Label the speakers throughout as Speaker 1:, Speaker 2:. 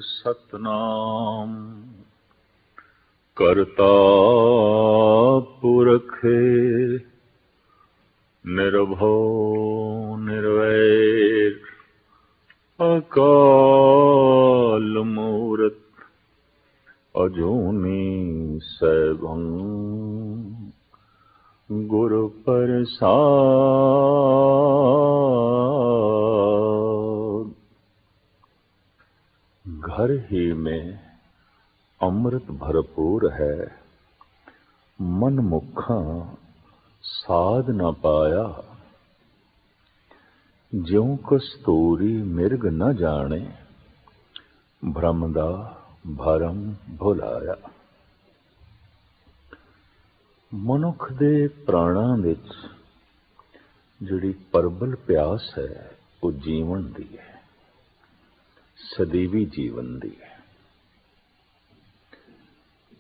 Speaker 1: सतनाम करता पुरख निर्भव निर्वैर अकाल मूरत अजूनी सैभं गुरु प्रसाद। घर ही में अमृत भरपूर है, मन मुखा साध न पाया। ज्यों कस्तूरी मिर्ग न जाने, भ्रम दा भरम भुलाया। मनुख दे प्राणां विच जिहड़ी प्रबल प्यास है वो जीवन दी है, सदैवी जीवन दी है।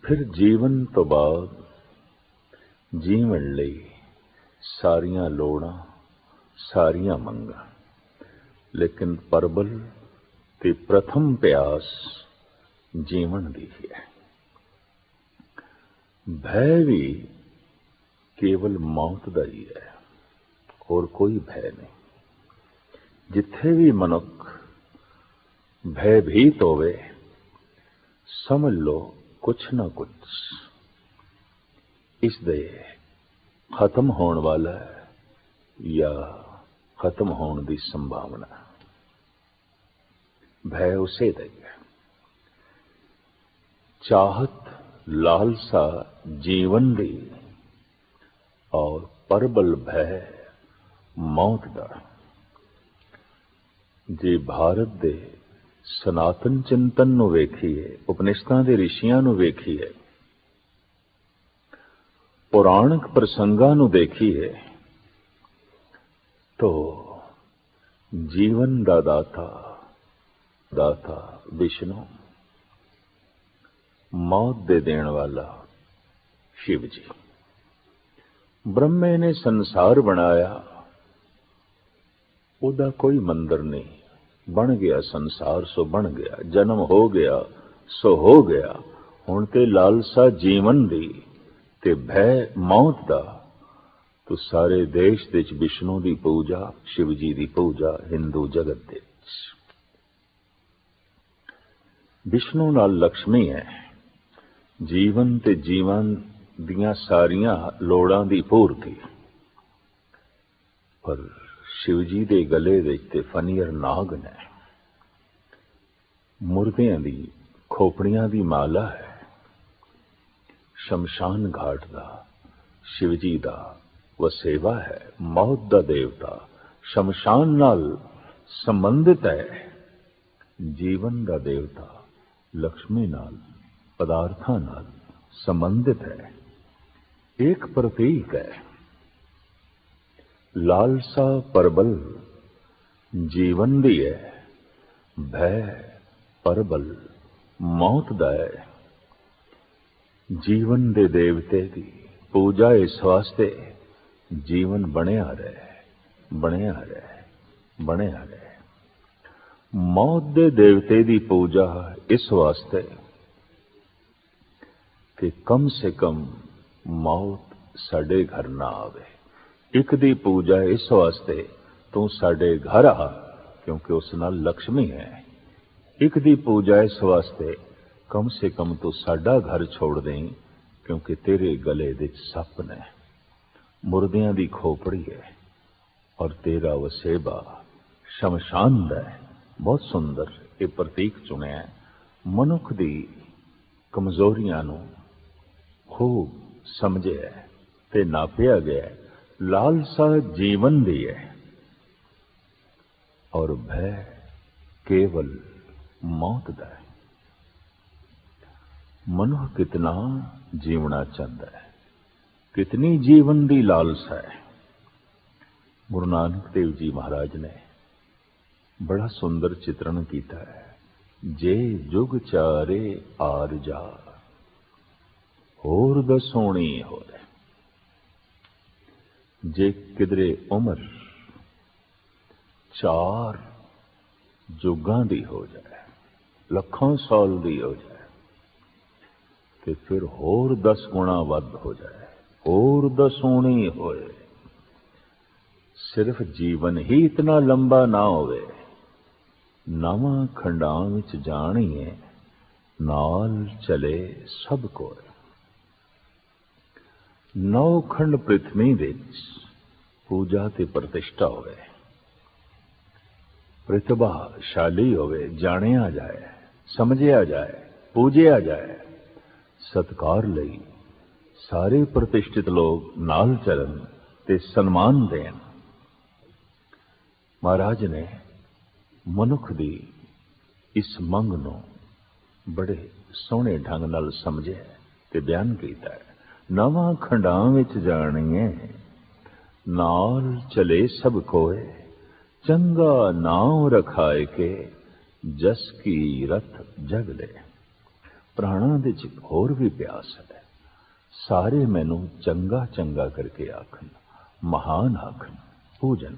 Speaker 1: फिर जीवन तो बाद जीवन लई सारियां लोड़ां सारियां मंगां, लेकिन प्रबल ते प्रथम प्यास जीवन दी है। भय भी केवल मौत दा ही है, और कोई भय नहीं। जिथे भी मनुख भयभीत होवे, समझ लो कुछ ना कुछ इस दे खत्म होने वाला है या खत्म होने की संभावना। भय उसे दे चाहत लालसा जीवन दी और प्रबल भय मौत दा। जे भारत दे सनातन चिंतन नूं वेखीए, उपनिषदां दे ऋषियां नूं वेखीए, पुराणिक प्रसंगां नूं देखीए, तो जीवन दा दाता विष्णु, मौत दे देण वाला शिव जी। ब्रह्मे ने संसार बनाया, उदा कोई मंदिर नहीं, बन गया संसार सो बन गया, जन्म हो गया सो हो गया। हुण ते लालसा जीवन दी ते भय मौत दा, तो सारे देश दे विच विष्णु दी पूजा, शिव जी दी पूजा हिंदू जगत दे विच। विष्णु नाल लक्ष्मी है, जीवन ते जीवन दियां सारियां लोड़ां दी पूर्ति। पर शिव जी दे गले विच ते फनीर नाग ने, मुर्दियां दी खोपड़ियां दी माला है। शमशान घाट दा शिव जी दा वसेवा है। मौत दा देवता शमशान नाल संबंधित है। जीवन दा देवता लक्ष्मी नाल, पदार्थां नाल संबंधित है। एक प्रतीक है। लालसा प्रबल जीवन दी है, भय प्रबल मौत दा है। जीवन दे देवते दी पूजा इस वास्ते जीवन बनिया रहे, बनिया रहे, बनिया रहे। मौत दे देवते दी पूजा इस वास्ते कि कम से कम मौत साडे घर ना आवे। एक दी पूजा इस वास्ते तू साडे घर आ, क्योंकि उस नाल लक्ष्मी है। एक दी पूजा इस वास्ते कम से कम तू साडा घर छोड़ दें, क्योंकि तेरे गले विच सप ने, मुर्दियां दी खोपड़ी है, और तेरा वसेबा शमशान दा है। बहुत सुंदर ये प्रतीक चुनिया। मनुख दी कमजोरियां नूं खूब समझिया ते नापिया गया। लालसा जीवन दी है और भय केवल मौत दा है। मनुख कितना जीवना चाहता है, कितनी जीवन दी लालसा है। गुरु नानक देव जी महाराज ने बड़ा सुंदर चित्रण किया है। जे जुग चारे आर जा, होर दसोणी हो रहे। जे किधरे उम्र 4 जुगां दी हो जाए, ਲੱਖਾਂ ਸਾਲ ਦੀ ਹੋ ਜਾਏ ਤੇ ਫਿਰ ਹੋਰ 10 ਗੁਣਾ ਵੱਧ ਹੋ ਜਾਏ, ਹੋਰ 10 ਹੋਣੀ ਹੋਏ, ਸਿਰਫ ਜੀਵਨ ਹੀ ਇਤਨਾ ਲੰਬਾ ਨਾ ਹੋਵੇ, ਨਵਾਂ ਖੰਡਾਂ ਵਿੱਚ ਜਾਣੀਏ ਨਾਲ ਚਲੇ ਸਭ ਕੋਏ। ਨੌ ਖੰਡ ਪ੍ਰਿਥਵੀ ਵਿੱਚ ਪੂਜਾ ਤੇ ਪ੍ਰਤਿਸ਼ਠਾ ਹੋਵੇ, ਪ੍ਰਤਿਭਾਸ਼ਾਲੀ ਹੋਵੇ, ਜਾਣਿਆ ਜਾਏ, ਸਮਝਿਆ ਜਾਏ, ਪੂਜਿਆ ਜਾਏ, ਸਤਿਕਾਰ ਲਈ ਸਾਰੇ ਪ੍ਰਤਿਸ਼ਠਿਤ ਲੋਕ ਨਾਲ ਚੱਲਣ ਤੇ ਸਨਮਾਨ ਦੇਣ। ਮਹਾਰਾਜ ਨੇ ਮਨੁੱਖ ਦੀ ਇਸ ਮੰਗ ਨੂੰ ਬੜੇ ਸੋਹਣੇ ਢੰਗ ਨਾਲ ਸਮਝਿਆ ਤੇ ਬਿਆਨ ਕੀਤਾ ਹੈ। ਨਵਾਂ ਖੰਡਾਂ ਵਿੱਚ ਜਾਣੀਏ ਨਾਲ ਚਲੇ ਸਭ ਕੋਏ, ਚੰਗਾ ਨਾਮ ਰਖਾਏ ਕੇ ਜਸ ਕੀ ਰਥ ਜਗ ਲੈ। ਪ੍ਰਾਣਾਂ ਦੇ ਚ ਹੋਰ ਵੀ ਪਿਆਸ ਹੈ, ਸਾਰੇ ਮੈਨੂੰ ਚੰਗਾ ਚੰਗਾ ਕਰਕੇ ਆਖਣ, ਮਹਾਨ ਆਖਣ, ਪੂਜਨ।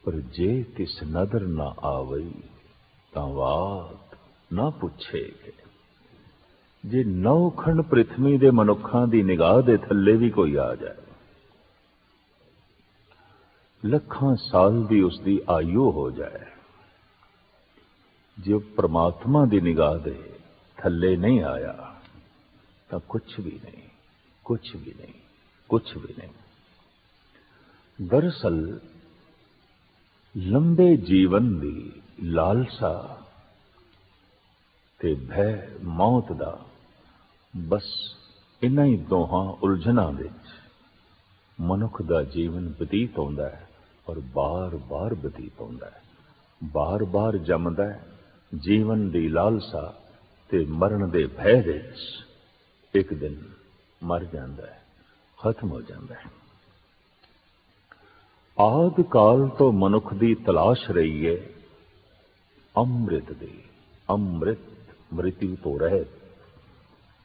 Speaker 1: ਪਰ ਜੇ ਤਿਸ ਨਦਰ ਨਾ ਆਵਈ ਤਾਂ ਬਾਤ ਨਾ ਪੁੱਛੇ ਕਿ ਜੇ ਨੌ ਖੰਡ ਪ੍ਰਿਥਵੀ ਦੇ ਮਨੁੱਖਾਂ ਦੀ ਨਿਗਾਹ ਦੇ ਥੱਲੇ ਵੀ ਕੋਈ ਆ ਜਾਏ, ਲੱਖਾਂ ਸਾਲ ਦੀ ਉਸ ਦੀ ਆਯੂ ਹੋ ਜਾਏ, ਜੇ ਪ੍ਰਮਾਤਮਾ ਦੀ ਨਿਗਾਹ ਦੇ ਥੱਲੇ ਨਹੀਂ ਆਇਆ ਤਾਂ ਕੁਛ ਵੀ ਨਹੀਂ, ਕੁਛ ਵੀ ਨਹੀਂ, ਕੁਛ ਵੀ ਨਹੀਂ। ਦਰਅਸਲ ਲੰਬੇ ਜੀਵਨ ਦੀ ਲਾਲਸਾ ਤੇ ਭੈ ਮੌਤ ਦਾ ਬਸ ਇਨ੍ਹਾਂ ਹੀ ਦੋਹਾਂ ਉਲਝਣਾਂ ਵਿੱਚ ਮਨੁੱਖ ਦਾ ਜੀਵਨ ਬਤੀਤ ਹੁੰਦਾ ਹੈ, ਔਰ ਬਾਰ-ਬਾਰ ਬਤੀਤ ਹੁੰਦਾ ਹੈ, ਬਾਰ-ਬਾਰ ਜੰਮਦਾ ਹੈ। ਜੀਵਨ ਦੀ ਲਾਲਸਾ ਤੇ ਮਰਨ ਦੇ ਭੈ ਵਿੱਚ ਇੱਕ ਦਿਨ ਮਰ ਜਾਂਦਾ ਹੈ, ਖਤਮ ਹੋ ਜਾਂਦਾ ਹੈ। ਆਦਿ ਕਾਲ ਤੋਂ ਮਨੁੱਖ ਦੀ ਤਲਾਸ਼ ਰਹੀ ਹੈ ਅੰਮ੍ਰਿਤ ਦੀ, ਅੰਮ੍ਰਿਤ ਮ੍ਰਿਤਯੂ ਤੋਂ ਰਹਿਤ,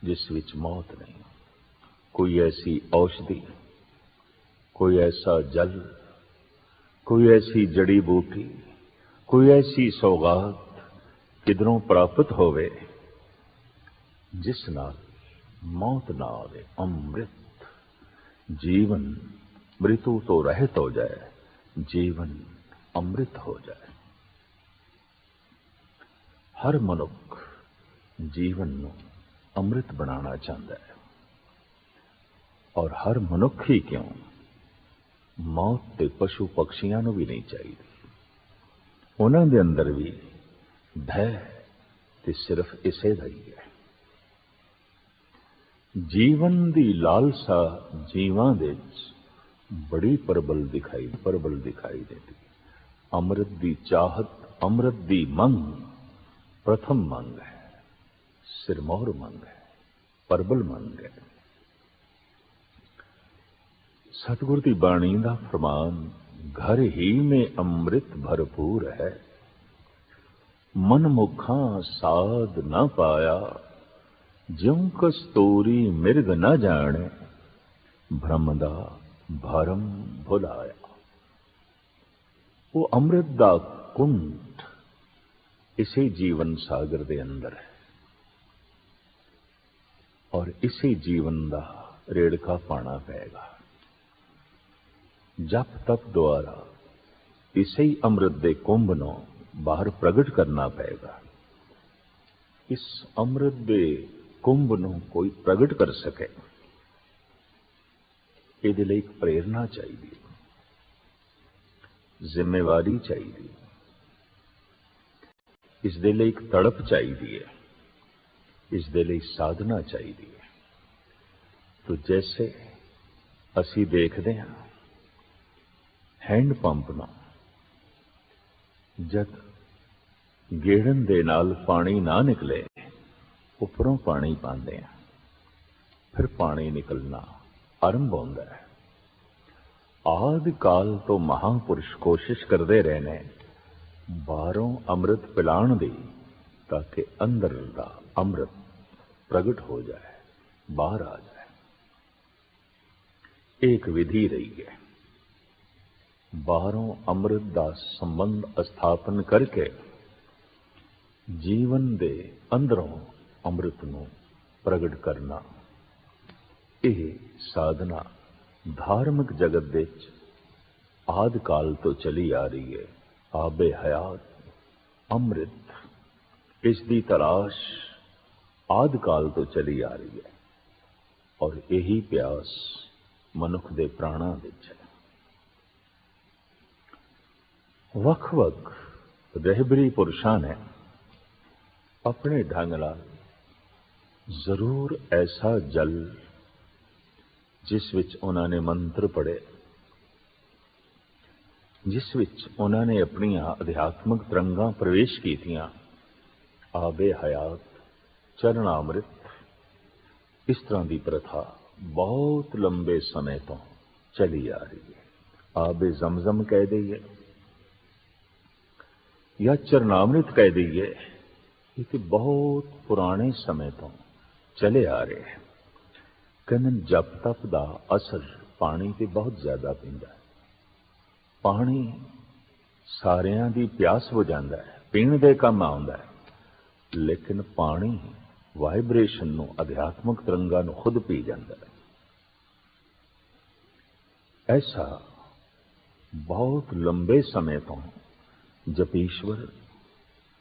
Speaker 1: ਜਿਸ ਵਿੱਚ ਮੌਤ ਨਹੀਂ। ਕੋਈ ਐਸੀ ਔਸ਼ਧੀ, ਕੋਈ ਐਸਾ ਜਲ, ਕੋਈ ਐਸੀ ਜੜੀ ਬੂਟੀ, ਕੋਈ ਐਸੀ ਸੌਗਾਤ ਕਿਧਰੋਂ ਪ੍ਰਾਪਤ ਹੋਵੇ ਜਿਸ ਨਾਲ ਮੌਤ ਨਾ ਆਵੇ। ਅੰਮ੍ਰਿਤ ਜੀਵਨ ਮ੍ਰਿਤੂ ਤੋਂ ਰਹਿਤ ਹੋ ਜਾਏ, ਜੀਵਨ ਅੰਮ੍ਰਿਤ ਹੋ ਜਾਏ। ਹਰ ਮਨੁੱਖ ਜੀਵਨ ਨੂੰ ਅੰਮ੍ਰਿਤ ਬਣਾਉਣਾ ਚਾਹੁੰਦਾ ਹੈ, ਔਰ ਹਰ ਮਨੁੱਖ ਹੀ ਕਿਉਂ, ਮੌਤ ਤੇ ਪਸ਼ੂ ਪਕਸ਼ੀਆਂ ਨੂੰ ਵੀ ਨਹੀਂ ਚਾਹੀਦੀ। ਉਹਨਾਂ ਦੇ ਅੰਦਰ ਵੀ ਭੈ ਤੇ ਸਿਰਫ ਇਸੇ ਦਾ ਹੀ ਹੈ। ਜੀਵਨ ਦੀ ਲਾਲਸਾ ਜੀਵਾਂ ਦੇ ਵਿੱਚ ਬੜੀ ਪ੍ਰਬਲ ਦਿਖਾਈ ਦਿੰਦੀ। ਅੰਮ੍ਰਿਤ ਦੀ ਚਾਹਤ, ਅੰਮ੍ਰਿਤ ਦੀ ਮੰਗ ਪ੍ਰਥਮ ਮੰਗ ਹੈ, ਸਿਰਮੌਰ ਮੰਗ ਹੈ, ਪ੍ਰਬਲ ਮੰਗ ਹੈ। ਸਤਿਗੁਰ ਦੀ ਬਾਣੀ ਦਾ ਫਰਮਾਨ, ਘਰ ਹੀ ਮੇ ਅੰਮ੍ਰਿਤ ਭਰਪੂਰ ਹੈ, ਮਨ ਮੁਖਾਂ ਸਾਧ ਨਾ ਪਾਇਆ, ਜਿਉ ਕਸਤੂਰੀ ਮਿਰਗ ਨਾ ਜਾਣੇ, ਭ੍ਰਮ ਦਾ ਭਰਮ ਭੁਲਾਇਆ। ਉਹ ਅੰਮ੍ਰਿਤ ਦਾ ਕੁੰਠ ਇਸੇ ਜੀਵਨ ਸਾਗਰ ਦੇ ਅੰਦਰ ਹੈ, ਔਰ ਇਸੇ ਜੀਵਨ ਦਾ ਰੇੜਕਾ ਪਾਣਾ ਪਏਗਾ। ਜਪ ਤਪ ਦੁਆਰਾ ਇਸੇ ਹੀ ਅੰਮ੍ਰਿਤ ਦੇ ਕੁੰਭ ਨੂੰ ਬਾਹਰ ਪ੍ਰਗਟ ਕਰਨਾ ਪਏਗਾ। ਇਸ ਅੰਮ੍ਰਿਤ ਦੇ ਕੁੰਭ ਨੂੰ ਕੋਈ ਪ੍ਰਗਟ ਕਰ ਸਕੇ, ਇਹਦੇ ਲਈ ਇੱਕ ਪ੍ਰੇਰਨਾ ਚਾਹੀਦੀ, ਜ਼ਿੰਮੇਵਾਰੀ ਚਾਹੀਦੀ, ਇਸ ਦੇ ਲਈ ਇੱਕ ਤੜਪ ਚਾਹੀਦੀ ਹੈ, ਇਸ ਦੇ ਲਈ ਸਾਧਨਾ ਚਾਹੀਦੀ ਹੈ। ਤੋ ਜੈਸੇ ਅਸੀਂ ਦੇਖਦੇ ਹਾਂ ਹੈਂਡ ਪੰਪ ਨੂੰ ਜਦ ਗੇੜਨ ਦੇ ਨਾਲ ਪਾਣੀ ਨਾ ਨਿਕਲੇ, ਉੱਪਰੋਂ ਪਾਣੀ ਪਾਉਂਦੇ ਹਾਂ, ਫਿਰ ਪਾਣੀ ਨਿਕਲਣਾ ਆਰੰਭ ਹੁੰਦਾ ਹੈ। ਆਦਿ ਕਾਲ ਤੋਂ ਮਹਾਂਪੁਰਸ਼ ਕੋਸ਼ਿਸ਼ ਕਰਦੇ ਰਹੇ ਨੇ ਬਾਹਰੋਂ ਅੰਮ੍ਰਿਤ ਪਿਲਾਉਣ ਦੀ, ਤਾਂ ਕਿ ਅੰਦਰ ਦਾ ਅੰਮ੍ਰਿਤ ਪ੍ਰਗਟ ਹੋ ਜਾਏ, ਬਾਹਰ ਆ ਜਾਏ। ਇੱਕ ਵਿਧੀ ਰਹੀ ਹੈ, ਬਾਹਰੋਂ ਅੰਮ੍ਰਿਤ ਦਾ ਸੰਬੰਧ ਸਥਾਪਨ ਕਰਕੇ ਜੀਵਨ ਦੇ ਅੰਦਰੋਂ ਅੰਮ੍ਰਿਤ ਨੂੰ ਪ੍ਰਗਟ ਕਰਨਾ, ਇਹ ਸਾਧਨਾ ਧਾਰਮਿਕ ਜਗਤ ਦੇ ਵਿੱਚ ਆਦਿ ਕਾਲ ਤੋਂ ਚਲੀ ਆ ਰਹੀ ਹੈ। ਆਬੇ ਹਯਾਤ ਅੰਮ੍ਰਿਤ, ਇਸ ਦੀ ਤਲਾਸ਼ ਆਦਿ ਕਾਲ ਤੋਂ ਚਲੀ ਆ ਰਹੀ ਹੈ ਔਰ ਇਹੀ ਪਿਆਸ ਮਨੁੱਖ ਦੇ ਪ੍ਰਾਣਾਂ ਵਿੱਚ ਹੈ। ਵੱਖ-ਵੱਖ ਰਹਿਬਰੀ ਪੁਰਸ਼ਾਂ ਨੇ ਆਪਣੇ ਢੰਗ ਨਾਲ ਜ਼ਰੂਰ ਐਸਾ ਜਲ ਜਿਸ ਵਿੱਚ ਉਹਨਾਂ ਨੇ ਮੰਤਰ ਪੜ੍ਹੇ, ਜਿਸ ਵਿੱਚ ਉਹਨਾਂ ਨੇ ਆਪਣੀਆਂ ਅਧਿਆਤਮਿਕ ਤਰੰਗਾਂ ਪ੍ਰਵੇਸ਼ ਕੀਤੀਆਂ, ਆਬੇ ਹਯਾਤ ਚਰਨਾਮ੍ਰਿਤ, ਇਸ ਤਰ੍ਹਾਂ ਦੀ ਪ੍ਰਥਾ ਬਹੁਤ ਲੰਬੇ ਸਮੇਂ ਤੋਂ ਚਲੀ ਆ ਰਹੀ ਹੈ। ਆਬੇ ਜ਼ਮਜ਼ਮ ਕਹਿ ਦਈਏ ਜਾਂ ਚਰਨਾਮ੍ਰਿਤ ਕਹਿ ਦਈਏ, ਇਹ ਤੇ ਬਹੁਤ ਪੁਰਾਣੇ ਸਮੇਂ ਤੋਂ ਚਲੇ ਆ ਰਹੇ ਹੈ। ਕਹਿੰਦੇ ਜਪ ਤਪ ਦਾ ਅਸਰ ਪਾਣੀ ਤੇ ਬਹੁਤ ਜ਼ਿਆਦਾ ਪੈਂਦਾ ਹੈ। ਪਾਣੀ ਸਾਰਿਆਂ ਦੀ ਪਿਆਸ ਬੁਝਾਉਂਦਾ ਹੈ, ਪੀਣ ਦੇ ਕੰਮ ਆਉਂਦਾ ਹੈ, ਲੇਕਿਨ ਪਾਣੀ ਵਾਈਬ੍ਰੇਸ਼ਨ ਨੂੰ, ਅਧਿਆਤਮਿਕ ਤਰੰਗਾਂ ਨੂੰ ਖੁਦ ਪੀ ਜਾਂਦਾ ਹੈ। ਐਸਾ ਬਹੁਤ ਲੰਬੇ ਸਮੇਂ ਤੋਂ ਜਪੀਸ਼ਵਰ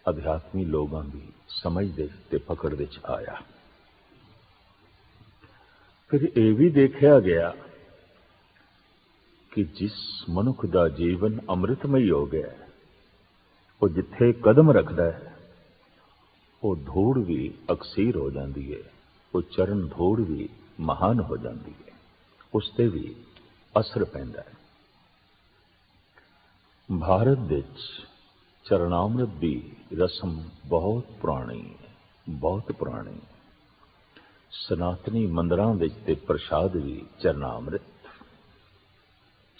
Speaker 1: ਅਧਿਆਤਮੀ ਲੋਕਾਂ ਦੀ ਸਮਝ ਦੇ ਤੇ ਪਕੜ ਵਿੱਚ ਆਇਆ। ਫਿਰ ਇਹ ਵੀ ਦੇਖਿਆ ਗਿਆ ਕਿ ਜਿਸ ਮਨੁੱਖ ਦਾ ਜੀਵਨ ਅੰਮ੍ਰਿਤਮਈ ਹੋ ਗਿਆ, ਉਹ ਜਿੱਥੇ ਕਦਮ ਰੱਖਦਾ ਹੈ ਉਹ ਧੂੜ ਵੀ ਅਕਸੀਰ ਹੋ ਜਾਂਦੀ ਹੈ, ਉਹ ਚਰਨ ਧੂੜ ਵੀ ਮਹਾਨ ਹੋ ਜਾਂਦੀ ਹੈ, ਉਸ ਤੇ ਵੀ ਅਸਰ ਪੈਂਦਾ ਹੈ। ਭਾਰਤ ਵਿੱਚ ਚਰਨਾਮ੍ਰਿਤ ਦੀ ਰਸਮ ਬਹੁਤ ਪੁਰਾਣੀ ਹੈ, ਬਹੁਤ ਪੁਰਾਣੀ। ਸਨਾਤਨੀ ਮੰਦਰਾਂ ਵਿੱਚ ਤੇ ਪ੍ਰਸ਼ਾਦ ਵੀ ਚਰਨਾਮ੍ਰਿਤ,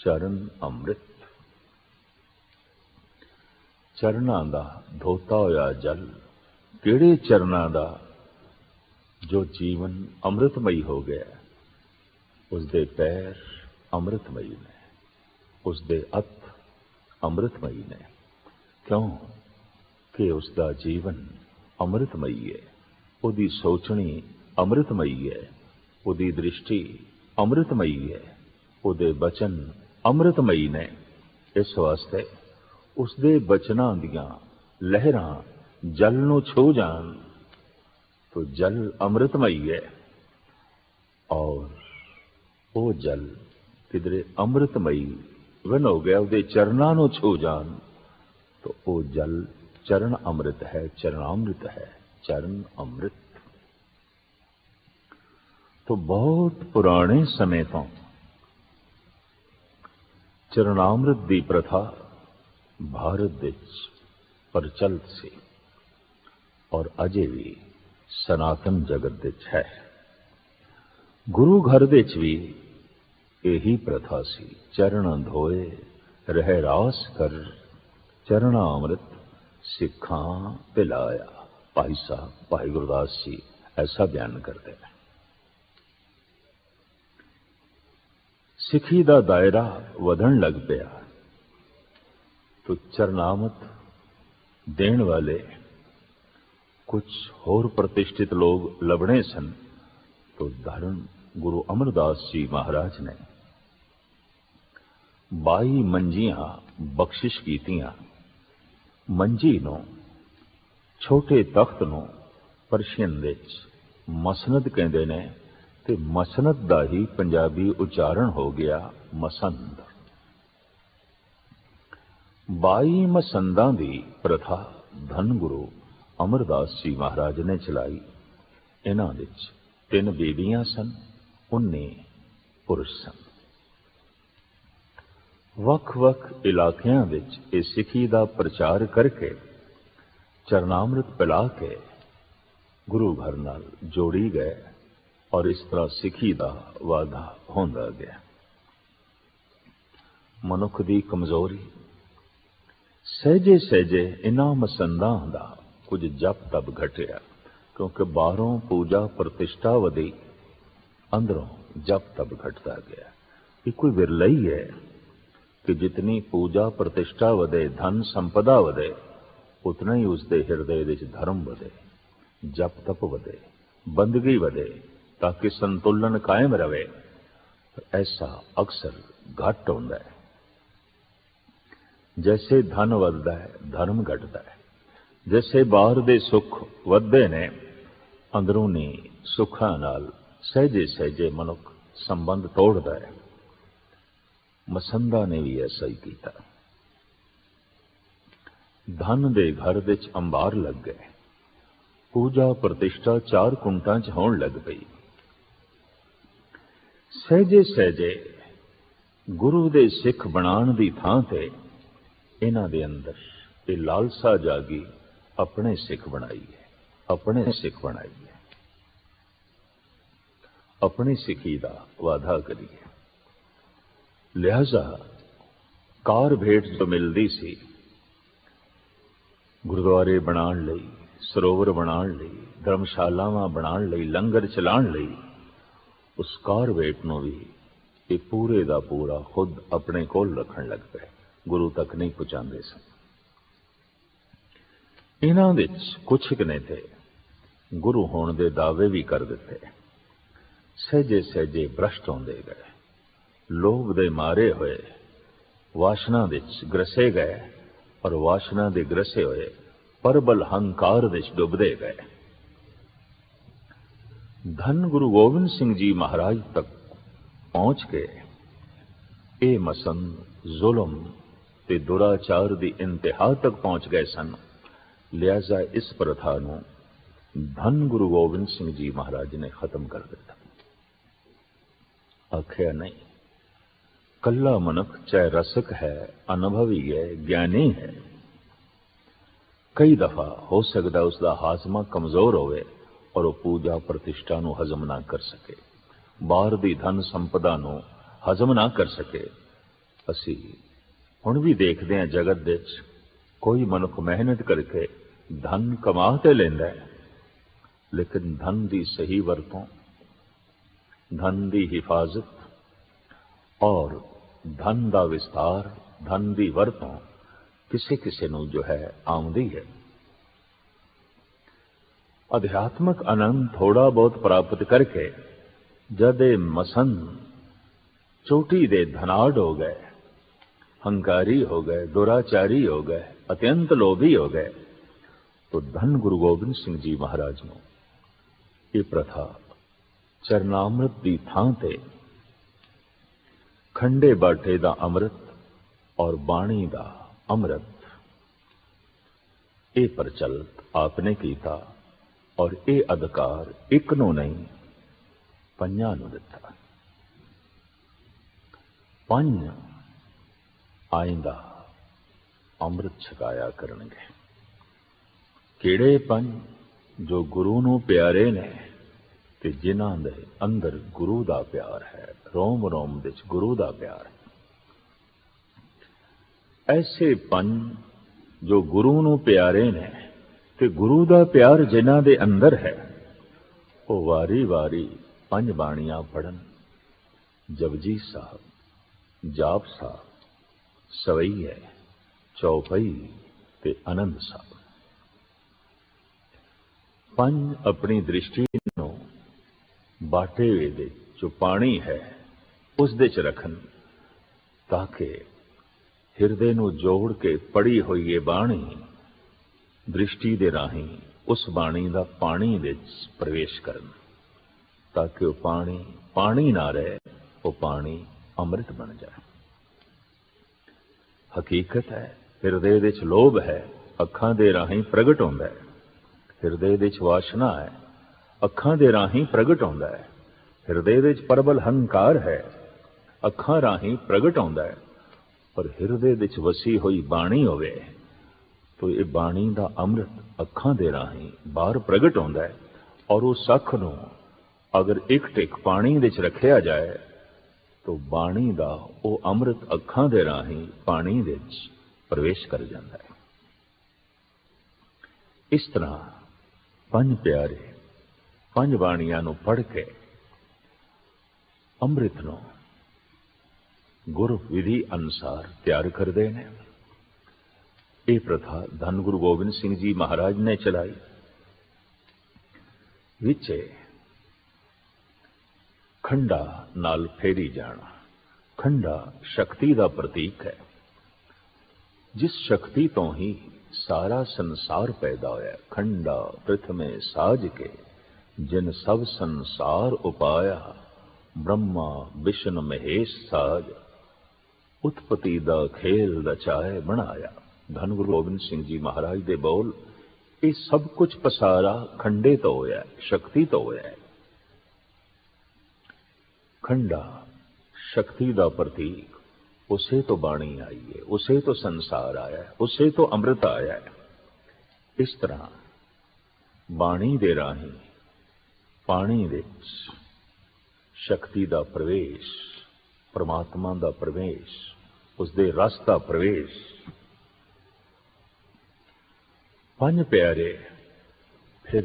Speaker 1: ਚਰਨ ਅੰਮ੍ਰਿਤ, ਚਰਨਾਂ ਦਾ ਧੋਤਾ ਹੋਇਆ ਜਲ। ਕਿਹੜੇ ਚਰਨਾਂ ਦਾ? ਜੋ ਜੀਵਨ ਅੰਮ੍ਰਿਤਮਈ ਹੋ ਗਿਆ, ਉਸਦੇ ਪੈਰ ਅੰਮ੍ਰਿਤਮਈ ਨੇ, ਉਸਦੇ ਹੱਥ ਅੰਮ੍ਰਿਤਮਈ ਨੇ। ਕਿਉਂ ਕਿ ਉਸਦਾ ਜੀਵਨ ਅੰਮ੍ਰਿਤਮਈ ਹੈ, ਉਹਦੀ ਸੋਚਣੀ ਅੰਮ੍ਰਿਤਮਈ ਹੈ, ਉਹਦੀ ਦ੍ਰਿਸ਼ਟੀ ਅੰਮ੍ਰਿਤਮਈ ਹੈ, ਉਹਦੇ ਬਚਨ ਅੰਮ੍ਰਿਤਮਈ ਨੇ। ਇਸ ਵਾਸਤੇ ਉਸਦੇ ਬਚਨਾਂ ਦੀਆਂ ਲਹਿਰਾਂ ਜਲ ਨੂੰ ਛੂ ਜਾਣ ਤਾਂ ਜਲ ਅੰਮ੍ਰਿਤਮਈ ਹੈ, ਔਰ ਉਹ ਜਲ ਕਿਧਰੇ ਅੰਮ੍ਰਿਤਮਈ ਬਣ ਹੋ ਗਿਆ, ਉਹਦੇ ਚਰਨਾਂ ਨੂੰ ਛੂ ਜਾਣ ਤਾਂ ਉਹ ਜਲ ਚਰਨ ਅੰਮ੍ਰਿਤ ਹੈ, ਚਰਨਾਮ੍ਰਿਤ ਹੈ, ਚਰਨ ਅੰਮ੍ਰਿਤ। तो बहुत पुराने समय तो चरणामृत की प्रथा भारत विच प्रचलित सी और अजे भी सनातन जगत विच है। गुरु घर विच भी यही प्रथा सी। चरण धोए रह रास कर, चरणामृत सिखां पिलाया। भाई साहब भाई गुरदास जी ऐसा बयान करते हैं। सिखी का दायरा वधन लग पिया तो चरनामत देण वाले कुछ होर प्रतिष्ठित लोग लभणे सन। तो धर्म गुरु अमरदास जी महाराज ने 22 मंजियां बख्शिश कीतियां। मंजी नूं छोटे तख्त नूं परशियन विच मसनद कहंदे ने ते मसनद दा ही पंजाबी उच्चारण हो गया मसंद। 22 मसंदां दी प्रथा धन गुरु अमरदास जी महाराज ने चलाई। इन्हां विच 3 बीबियां सन, 19 पुरुष सन। वख-वख इलाकियां विच इह सिखी दा प्रचार करके चरनामृत पिला के गुरु घर नाल जोड़ी गए और इस तरह सिखी का वाधा होंदा गया। मनुख की कमजोरी सहजे सहजे इन्हां मसंदां दा कुछ जप तप घटिया, क्योंकि बाहरों पूजा प्रतिष्ठा वधी, अंदरों जप तप घटता गया। ये कोई विरला ही है कि जितनी पूजा प्रतिष्ठा वधे, धन संपदा वधे, उतना ही उसके हिरदे विच धर्म वधे, जप तप वधे, बंदगी वधे, ताकि संतुलन कायम रहे। ऐसा अक्सर घट होंदा है। जैसे धन वधदा है, धर्म घटदा है। जैसे बाहर दे सुख वधदे ने, अंदरूनी सुखां नाल सहजे सहजे मनुख संबंध तोड़दा है। मसंदा ने भी ऐसा ही किया। धन दे घर विच अंबार लग गए, पूजा प्रतिष्ठा 4 कुंटां च होण लग पई। सहजे सहजे गुरु दे सिख बनाण दी थां ते इन्हां दे अंदर ये लालसा जागी, अपने सिख बनाइए, अपने सिख बनाइए, अपनी सिखी दा वादा करिए। लिहाजा कार भेंट जो मिलती सी, गुरुद्वारे बनाण लई, सरोवर बनाण लई, धर्मशालावां बनाण लई, लंगर चलाण लई, उस कार भेंट नूं भी ये पूरे दा पूरा खुद अपने कोल रखण लग पे, गुरु तक नहीं पहुंचाते सन। इन्हां विच कुछ क ने थे गुरु होण दे दावे भी कर दिते। सहजे सहजे भ्रष्ट होंदे गए, लोभ दे मारे हुए वासना विच ग्रसे गए, और वासना दे ग्रसे हुए परबल हंकार विच डुबदे गए। धन गुरु गोबिंद सिंह जी महाराज तक पहुंच के ये मसंद जुल्म ते दुराचार दी इंतहा तक पहुंच गए सन। लिहाजा इस प्रथा नूं धन गुरु गोबिंद सिंह जी महाराज ने खत्म कर दिता। आख्या नहीं, कल्ला मनुख चाहे रसिक है, अनुभवी है, ज्ञानी है, कई दफा हो सकता उसका हाजमा कमजोर होवे और वह पूजा प्रतिष्ठा नूं हजम ना कर सके, बाहर दी धन संपदा नूं हजम ना कर सके। असी हुण भी देखते हैं जगत विच कोई मनुख मेहनत करके धन कमा ते लैंदा है, लेकिन धन की सही वरतों, धन की हिफाजत और धन का विस्तार, धन की वरतों किसी किसी नूं जो है आउंदी है। अध्यात्मक आनंद थोड़ा बहुत प्राप्त करके जद मसंद चोटी दे धनाढ़ हो गए, हंकारी हो गए, दुराचारी हो गए, अत्यंत लोभी हो गए, तो धन गुरु गोबिंद सिंह जी महाराज ने ये प्रथा चरनामृत की थां ते खंडे बाटे दा अमृत और बाणी दा अमृत ये प्रचलित आपने किया, और ये अधिकार एक नूं नहीं पंजां नूं दिता। पंज आइंदा अमृत छकाया करनगे। किहड़े पंज? जो गुरु नूं प्यारे ने ते जिन्हां दे अंदर गुरु दा प्यार है, रोम रोम विच गुरु दा प्यार है। ऐसे पंज जो गुरु नूं प्यारे ने ते गुरु दा प्यार जिन्हां दे अंदर है, वो वारी वारी पंज बाणियां पढ़न। जपजी साहब, जाप साहब, सवैये, चौपई ते आनंद साहब। पंज अपनी दृष्टि नूं बाटे दे जो पानी है उस दे च रखन, ताकि हिरदे नूं जोड़ के पढ़ी हुई ये बाणी दृष्टि दे राही उस बाणी दा पानी विच प्रवेश करन, ताकि वह पानी पानी ना रहे, वो पानी अमृत बन जाए। हकीकत है हिरदे विच लोभ है, अखां दे राही प्रगट होंदा है। हिरदे विच वासना है, अखां दे राही प्रगट होंदा है। हिरदे विच परबल हंकार है, अखां राही प्रगट होंदा है। पर हिरदे विच वसी हुई बाणी होवे तो ये बाणी दा अमृत अखां दे राही बाहर प्रगट होंदा है, और उस अख नूं अगर एक टिक पानी विच रखिया जाए तो बाणी दा वो अमृत अखां दे राही पानी विच प्रवेश कर जाता है। इस तरह पंज प्यारे पंज बाणियां नूं पढ़ के अमृत नूं गुरु विधि अनुसार तैयार करते हैं। ਇਹ ਪ੍ਰਥਾ ਧੰਨ ਗੁਰੂ ਗੋਬਿੰਦ ਸਿੰਘ ਜੀ ਮਹਾਰਾਜ ਨੇ ਚਲਾਈ। ਵਿੱਚ ਖੰਡਾ ਨਾਲ ਫੇਰੀ ਜਾਣਾ। ਖੰਡਾ ਸ਼ਕਤੀ ਦਾ ਪ੍ਰਤੀਕ ਹੈ, ਜਿਸ ਸ਼ਕਤੀ ਤੋਂ ਹੀ ਸਾਰਾ ਸੰਸਾਰ ਪੈਦਾ ਹੋਇਆ। ਖੰਡਾ ਪ੍ਰਥਮੇ ਸਾਜ ਕੇ ਜਿਨ ਸਭ ਸੰਸਾਰ ਉਪਾਇਆ, ਬ੍ਰਹਮਾ ਵਿਸ਼ਨ ਮਹੇਸ਼ ਸਾਜ, ਉਤਪਤੀ ਦਾ ਖੇਲ ਰਚਾਏ ਬਣਾਇਆ। ਧੰਨ ਗੁਰੂ ਗੋਬਿੰਦ ਸਿੰਘ ਜੀ ਮਹਾਰਾਜ ਦੇ ਬੋਲ, ਇਹ ਸਭ ਕੁਝ ਪਸਾਰਾ ਖੰਡੇ ਤੋਂ ਹੋਇਆ, ਸ਼ਕਤੀ ਤੋਂ ਹੋਇਆ। ਖੰਡਾ ਸ਼ਕਤੀ ਦਾ ਪ੍ਰਤੀਕ, ਉਸੇ ਤੋਂ ਬਾਣੀ ਆਈ ਹੈ, ਉਸੇ ਤੋਂ ਸੰਸਾਰ ਆਇਆ ਹੈ, ਉਸੇ ਤੋਂ ਅੰਮ੍ਰਿਤ ਆਇਆ ਹੈ। ਇਸ ਤਰ੍ਹਾਂ ਬਾਣੀ ਦੇ ਰਾਹੀਂ ਪਾਣੀ ਵਿੱਚ ਸ਼ਕਤੀ ਦਾ ਪ੍ਰਵੇਸ਼, ਪਰਮਾਤਮਾ ਦਾ ਪ੍ਰਵੇਸ਼, ਉਸਦੇ ਰਸ ਦਾ ਪ੍ਰਵੇਸ਼। ਪੰਜ ਪਿਆਰੇ ਫਿਰ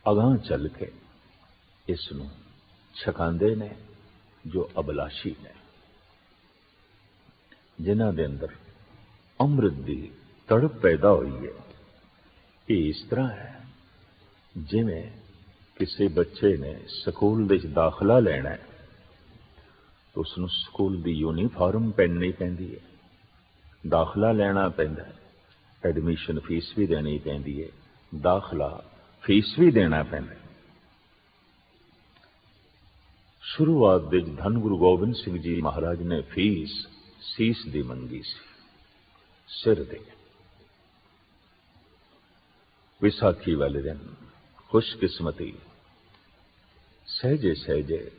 Speaker 1: ਅਗਾਂਹ ਚੱਲ ਕੇ ਇਸ ਨੂੰ ਛਕਾਉਂਦੇ ਨੇ ਜੋ ਅਬਲਾਸ਼ੀ ਨੇ, ਜਿਨ੍ਹਾਂ ਦੇ ਅੰਦਰ ਅੰਮ੍ਰਿਤ ਦੀ ਤੜਪ ਪੈਦਾ ਹੋਈ ਹੈ। ਇਹ ਇਸ ਤਰ੍ਹਾਂ ਹੈ ਜਿਵੇਂ ਕਿਸੇ ਬੱਚੇ ਨੇ ਸਕੂਲ ਵਿੱਚ ਦਾਖਲਾ ਲੈਣਾ ਹੈ, ਤਾਂ ਉਸ ਨੂੰ ਸਕੂਲ ਦੀ ਯੂਨੀਫਾਰਮ ਪਹਿਨਣੀ ਪੈਂਦੀ ਹੈ, ਦਾਖਲਾ ਲੈਣਾ ਪੈਂਦਾ ਹੈ, ਐਡਮਿਸ਼ਨ ਫੀਸ ਵੀ ਦੇਣੀ ਪੈਂਦੀ ਹੈ, ਦਾਖਲਾ ਫੀਸ ਵੀ ਦੇਣਾ ਪੈਂਦਾ ਹੈ। ਸ਼ੁਰੂਆਤ ਵਿੱਚ ਧੰਨ ਗੁਰੂ ਗੋਬਿੰਦ ਸਿੰਘ ਜੀ ਮਹਾਰਾਜ ਨੇ ਫੀਸ ਸੀਸ ਦੀ ਮੰਗੀ ਸੀ, ਸਿਰ ਦੇ। ਵਿਸਾਖੀ ਵਾਲੇ ਦਿਨ ਖੁਸ਼ਕਿਸਮਤੀ ਸਹਿਜੇ ਸਹਿਜੇ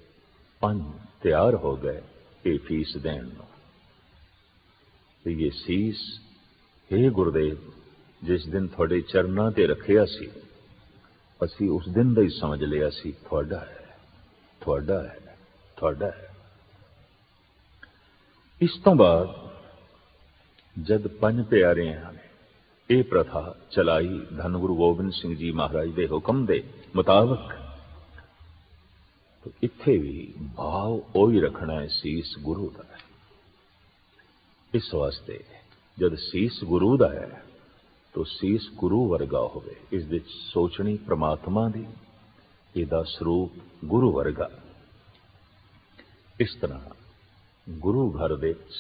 Speaker 1: ਪੰਜ ਤਿਆਰ ਹੋ ਗਏ ਇਹ ਫੀਸ ਦੇਣ ਨੂੰ। ਤੇ ਇਹ ਸੀਸ, हे ਗੁਰਦੇਵ, ਜਿਸ ਦਿਨ ਤੁਹਾਡੇ ਚਰਨਾਂ ਤੇ ਰੱਖਿਆ ਸੀ, ਅਸੀਂ ਉਸ ਦਿਨ ਦਾ ਹੀ ਸਮਝ ਲਿਆ ਸੀ ਤੁਹਾਡਾ ਹੈ, ਤੁਹਾਡਾ ਹੈ, ਤੁਹਾਡਾ ਹੈ। ਇਸ ਤੋਂ ਬਾਅਦ ਜਦ ਪੰਜ ਪਿਆਰਿਆਂ ਨੇ ਇਹ ਪ੍ਰਥਾ ਚਲਾਈ ਧੰਨ ਗੁਰੂ ਗੋਬਿੰਦ ਸਿੰਘ ਜੀ ਮਹਾਰਾਜ ਦੇ ਹੁਕਮ ਦੇ ਮੁਤਾਬਕ, ਤਾਂ ਇੱਥੇ ਵੀ ਭਾਵ ਉਹੀ ਰੱਖਣਾ ਹੈ, ਸੀਸ ਗੁਰੂ ਦਾ ਹੈ। ਇਸ ਵਾਸਤੇ ਜਦ ਸੀਸ ਗੁਰੂ ਦਾ ਹੈ ਤਾਂ ਸੀਸ ਗੁਰੂ ਵਰਗਾ ਹੋਵੇ, ਇਸ ਵਿੱਚ ਸੋਚਣੀ ਪ੍ਰਮਾਤਮਾ ਦੀ, ਇਹਦਾ ਸਰੂਪ ਗੁਰੂ ਵਰਗਾ। ਇਸ ਤਰ੍ਹਾਂ ਗੁਰੂ ਘਰ ਵਿੱਚ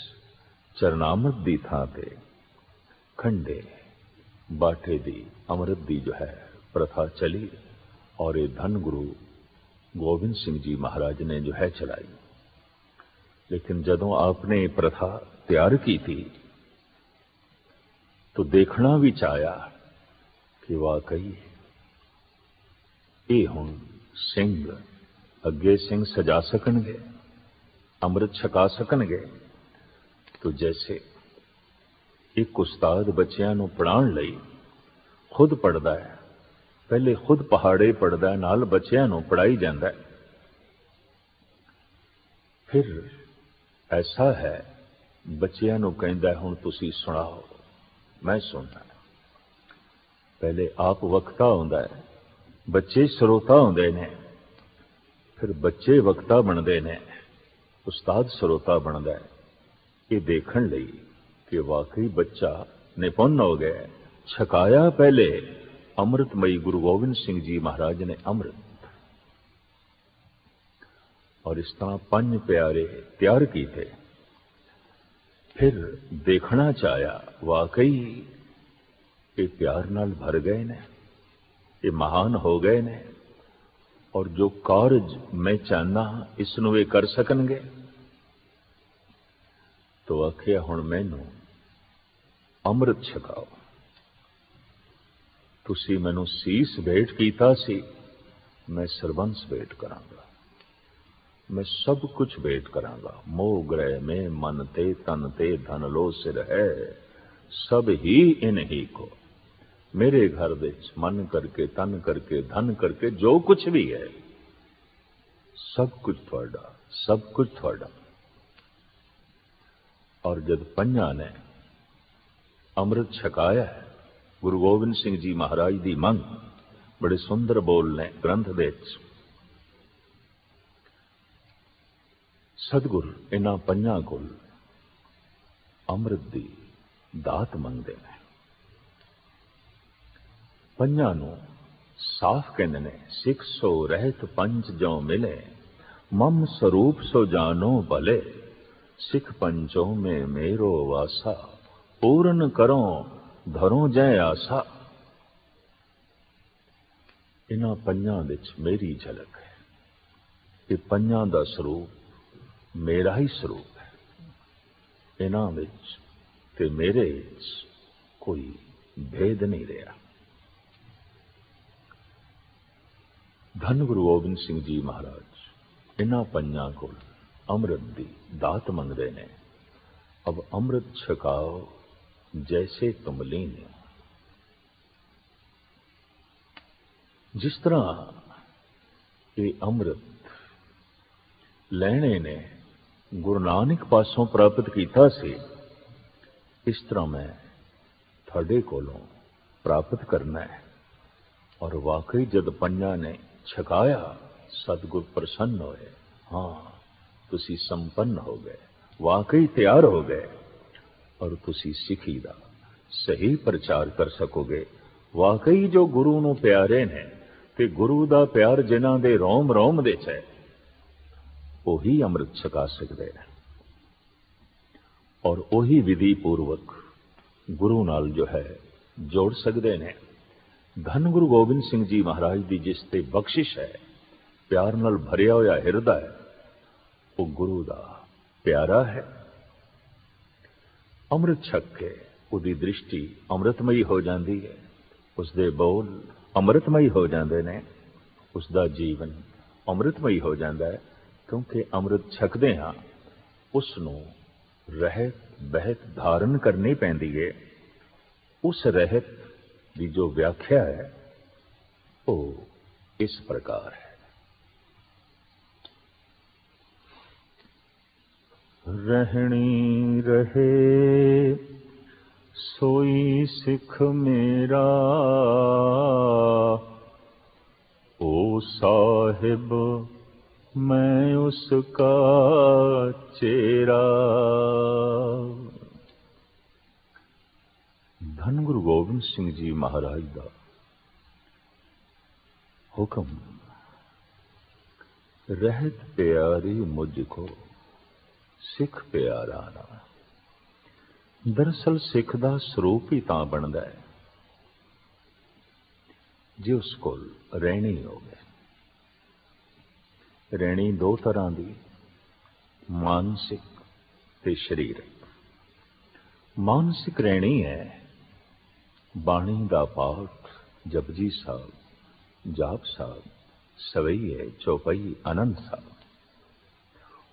Speaker 1: ਚਰਨਾਮਤ ਦੀ ਥਾਂ ਤੇ ਖੰਡੇ ਬਾਟੇ ਦੀ, ਅੰਮ੍ਰਿਤ ਦੀ ਜੋ ਹੈ ਪ੍ਰਥਾ ਚਲੀ, ਔਰ ਇਹ ਧੰਨ ਗੁਰੂ ਗੋਬਿੰਦ ਸਿੰਘ ਜੀ ਮਹਾਰਾਜ ਨੇ ਜੋ ਹੈ ਚਲਾਈ। ਲੇਕਿਨ ਜਦੋਂ ਆਪਨੇ ਪ੍ਰਥਾ ਤਿਆਰ ਕੀਤੀ तो देखना भी चाहया कि वाकई ये हुण सिंह अगे सिंह सजा सकणगे, अमृत छका सकणगे। तो जैसे एक उस्ताद बच्चों नूं पढ़ाउण लई खुद पढ़दा है, पहले खुद पहाड़े पढ़दा है, नाल बच्चों नूं पढ़ाई जांदा है। फिर ऐसा है बच्चों नूं कहंदा है हुण तुसीं सुणाओ, मैं सुनना। पहले आप वक्ता होंदा है, बच्चे श्रोता होंदे ने, फिर बच्चे वक्ता बनते ने, उस्ताद श्रोता बनता है। ये देखण लई कि वाकई बच्चा निपुण हो गया, छकाया पहले अमृतमयी गुरु गोबिंद सिंह जी महाराज ने अमृत, और इस तरह पंज प्यारे तैयार किए। फिर देखना चाहया वाकई ये प्यार नाल भर गए ने, ये महान हो गए ने, और जो कार्य मैं चाहना इसनूं वे कर सकणगे। तो आखिया हुण मैनू अमृत छकाओ, तुसी मैनू सीस भेंट कीता सी, मैं सरबंस भेंट करांगा, मैं सब कुछ भेंट करांगा। मोह ग्रह में मन ते तन ते धन लो सिर है, सब ही इन ही को। मेरे घर विच मन करके तन करके धन करके जो कुछ भी है सब कुछ थोड़ा, सब कुछ थोड़ा। और जब पंजा ने अमृत छकाया है, गुरु गोबिंद सिंह जी महाराज की मंग बड़े सुंदर बोल ने ग्रंथ दे सतगुर इन्हां पंजां कोल अमृत दी ਦਾਤ ਮੰਗਦੇ ਨੇ। ਪੰਜਾਂ ਨੂੰ ਸਾਫ਼ ਕਹਿੰਦੇ ਨੇ, ਸਿੱਖ ਸੋ ਰਹਿਤ ਪੰਜ ਜੋ ਮਿਲੇ, ਮਮ ਸਰੂਪ ਸੋ ਜਾਨੋ ਭਲੇ, ਸਿੱਖ ਪੰਚੋਂ में मेरो वासा, पूर्ण करो धरो जय आसा। इन्हां ਪੰਜਾਂ ਵਿੱਚ ਮੇਰੀ ਝਲਕ ਹੈ। ਇਹ ਪੰਜਾਂ ਦਾ ਸਰੂਪ ਮੇਰਾ ਹੀ ਸਰੂਪ ਹੈ। ਇਹਨਾਂ ਵਿੱਚ ਤੇ ਮੇਰੇ ਵਿੱਚ ਕੋਈ ਭੇਦ ਨਹੀਂ ਰਿਹਾ। ਧੰਨ ਗੁਰੂ ਗੋਬਿੰਦ ਸਿੰਘ ਜੀ ਮਹਾਰਾਜ ਇਹਨਾਂ ਪੰਜਾਂ ਕੋਲ ਅੰਮ੍ਰਿਤ ਦੀ ਦਾਤ ਮੰਗਦੇ ਨੇ। ਅਬ ਅੰਮ੍ਰਿਤ ਛਕਾਓ ਜੈਸੇ ਤੁਮ ਲੀਨ। ਜਿਸ ਤਰ੍ਹਾਂ ਇਹ ਅੰਮ੍ਰਿਤ ਲੈਣੇ ਨੇ ਗੁਰੂ ਨਾਨਕ ਪਾਸੋਂ ਪ੍ਰਾਪਤ ਕੀਤਾ ਸੀ, ਇਸ ਤਰ੍ਹਾਂ ਮੈਂ ਤੁਹਾਡੇ ਕੋਲੋਂ ਪ੍ਰਾਪਤ ਕਰਨਾ ਹੈ। ਔਰ ਵਾਕਈ ਜਦ ਪੰਜਾਂ ਨੇ ਛਕਾਇਆ, ਸਤਿਗੁਰ ਪ੍ਰਸੰਨ ਹੋਏ। ਹਾਂ, ਤੁਸੀਂ ਸੰਪੰਨ ਹੋ ਗਏ, ਵਾਕਈ ਤਿਆਰ ਹੋ ਗਏ, ਔਰ ਤੁਸੀਂ ਸਿੱਖੀ ਦਾ ਸਹੀ ਪ੍ਰਚਾਰ ਕਰ ਸਕੋਗੇ। ਵਾਕਈ ਜੋ ਗੁਰੂ ਨੂੰ ਪਿਆਰੇ ਨੇ ਤੇ ਗੁਰੂ ਦਾ ਪਿਆਰ ਜਿਨ੍ਹਾਂ ਦੇ ਰੋਮ ਰੋਮ ਦੇ 'ਚ ਹੈ, ਉਹੀ ਅੰਮ੍ਰਿਤ ਛਕਾ ਸਕਦੇ ਨੇ, ਔਰ ਉਹੀ ਵਿਧੀ ਪੂਰਵਕ ਗੁਰੂ ਨਾਲ ਜੋ ਹੈ ਜੋੜ ਸਕਦੇ ਨੇ। ਧੰਨ ਗੁਰੂ ਗੋਬਿੰਦ ਸਿੰਘ ਜੀ ਮਹਾਰਾਜ ਦੀ ਜਿਸ ਤੇ ਬਖਸ਼ਿਸ਼ ਹੈ, ਪਿਆਰ ਨਾਲ ਭਰਿਆ ਹੋਇਆ ਹਿਰਦਾ ਹੈ, ਉਹ ਗੁਰੂ ਦਾ ਪਿਆਰਾ ਹੈ। ਅੰਮ੍ਰਿਤ ਛਕ ਕੇ ਉਹਦੀ ਦ੍ਰਿਸ਼ਟੀ ਅੰਮ੍ਰਿਤਮਈ ਹੋ ਜਾਂਦੀ ਹੈ, ਉਸਦੇ ਬੋਲ ਅੰਮ੍ਰਿਤਮਈ ਹੋ ਜਾਂਦੇ ਨੇ, ਉਸਦਾ ਜੀਵਨ ਅੰਮ੍ਰਿਤਮਈ ਹੋ ਜਾਂਦਾ ਹੈ। ਕਿਉਂਕਿ ਅੰਮ੍ਰਿਤ ਛਕਦੇ ਹਾਂ, ਉਸ ਨੂੰ ਰਹਿਤ ਬਹਿਤ ਧਾਰਨ ਕਰਨੀ ਪੈਂਦੀ ਹੈ। ਉਸ ਰਹਿਤ ਦੀ ਜੋ ਵਿਆਖਿਆ ਹੈ ਉਹ ਇਸ ਪ੍ਰਕਾਰ ਹੈ। ਰਹਿਣੀ ਰਹੇ सोई सिख मेरा, ओ साहिब मैं उसका चेरा। धन गुरु गोबिंद सिंह जी महाराज का हुक्म, रहत प्यारी मुझको सिख प्यारा ना। दरअसल सिख का ਸਰੂਪ ही ਤਾਂ ਬਣਦਾ ਹੈ ਜੇ ਉਸ ਕੋਲ ਰਹਿਣੀ ਹੋਵੇ। ਰਹਿਣੀ ਦੋ ਤਰ੍ਹਾਂ ਦੀ, ਮਾਨਸਿਕ ਤੇ ਸਰੀਰਕ। ਮਾਨਸਿਕ ਰਹਿਣੀ ਹੈ ਬਾਣੀ ਦਾ ਪਾਠ, ਜਪਜੀ ਸਾਹਿਬ, ਜਾਪ ਸਾਹਿਬ, ਸਵਈਏ, ਚੌਪਈ, ਆਨੰਦ ਸਾਹਿਬ,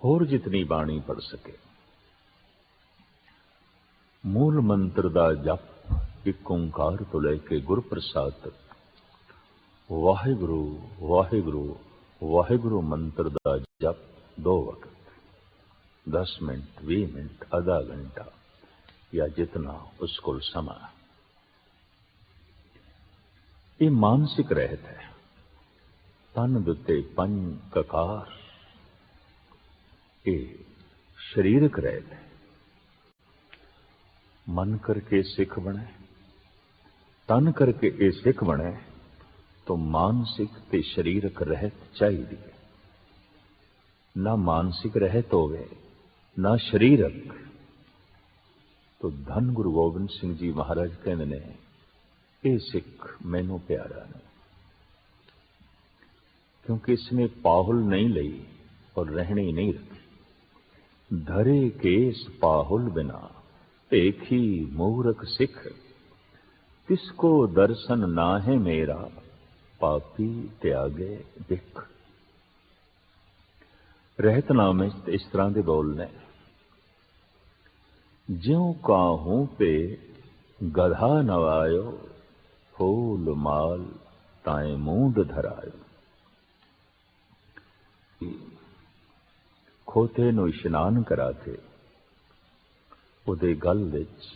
Speaker 1: ਹੋਰ ਜਿਤਨੀ ਬਾਣੀ ਪੜ ਸਕੇ। मूल मंत्र का जप एक ओंकार तो लैके गुर प्रसाद तक, वाहिगुरु वाहिगुरु वाहिगुरु मंत्र का जप 2 वक्त, 10 मिनट, 20 मिनट, आधा घंटा या जितना उसको समा। ये मानसिक रहत है। तन दुते पंज ककार, ये शरीरक रहत है। मन करके सिख बने, तन करके ये सिख बने, तो मानसिक ते शरीरक रहत चाहिए। ना मानसिक रहत होवे ना शरीरक, तो धन गुरु गोबिंद सिंह जी महाराज कहते ने, ये सिख मैनू प्यारा नहीं, क्योंकि इसने पाहुल नहीं लई और रहनी नहीं रखी। धरे केस पाहुल बिना देखी मूरख सिख, तिसको दर्शन ना है मेरा, पापी त्यागे दिख। रहतनामे इस तरह के बोलने, ज्यों काहूं पे गधा नवायो, फूल माल ताए मूंड धरायो। खोते नूं इशनान करा के ਉਹਦੇ ਗਲ ਵਿੱਚ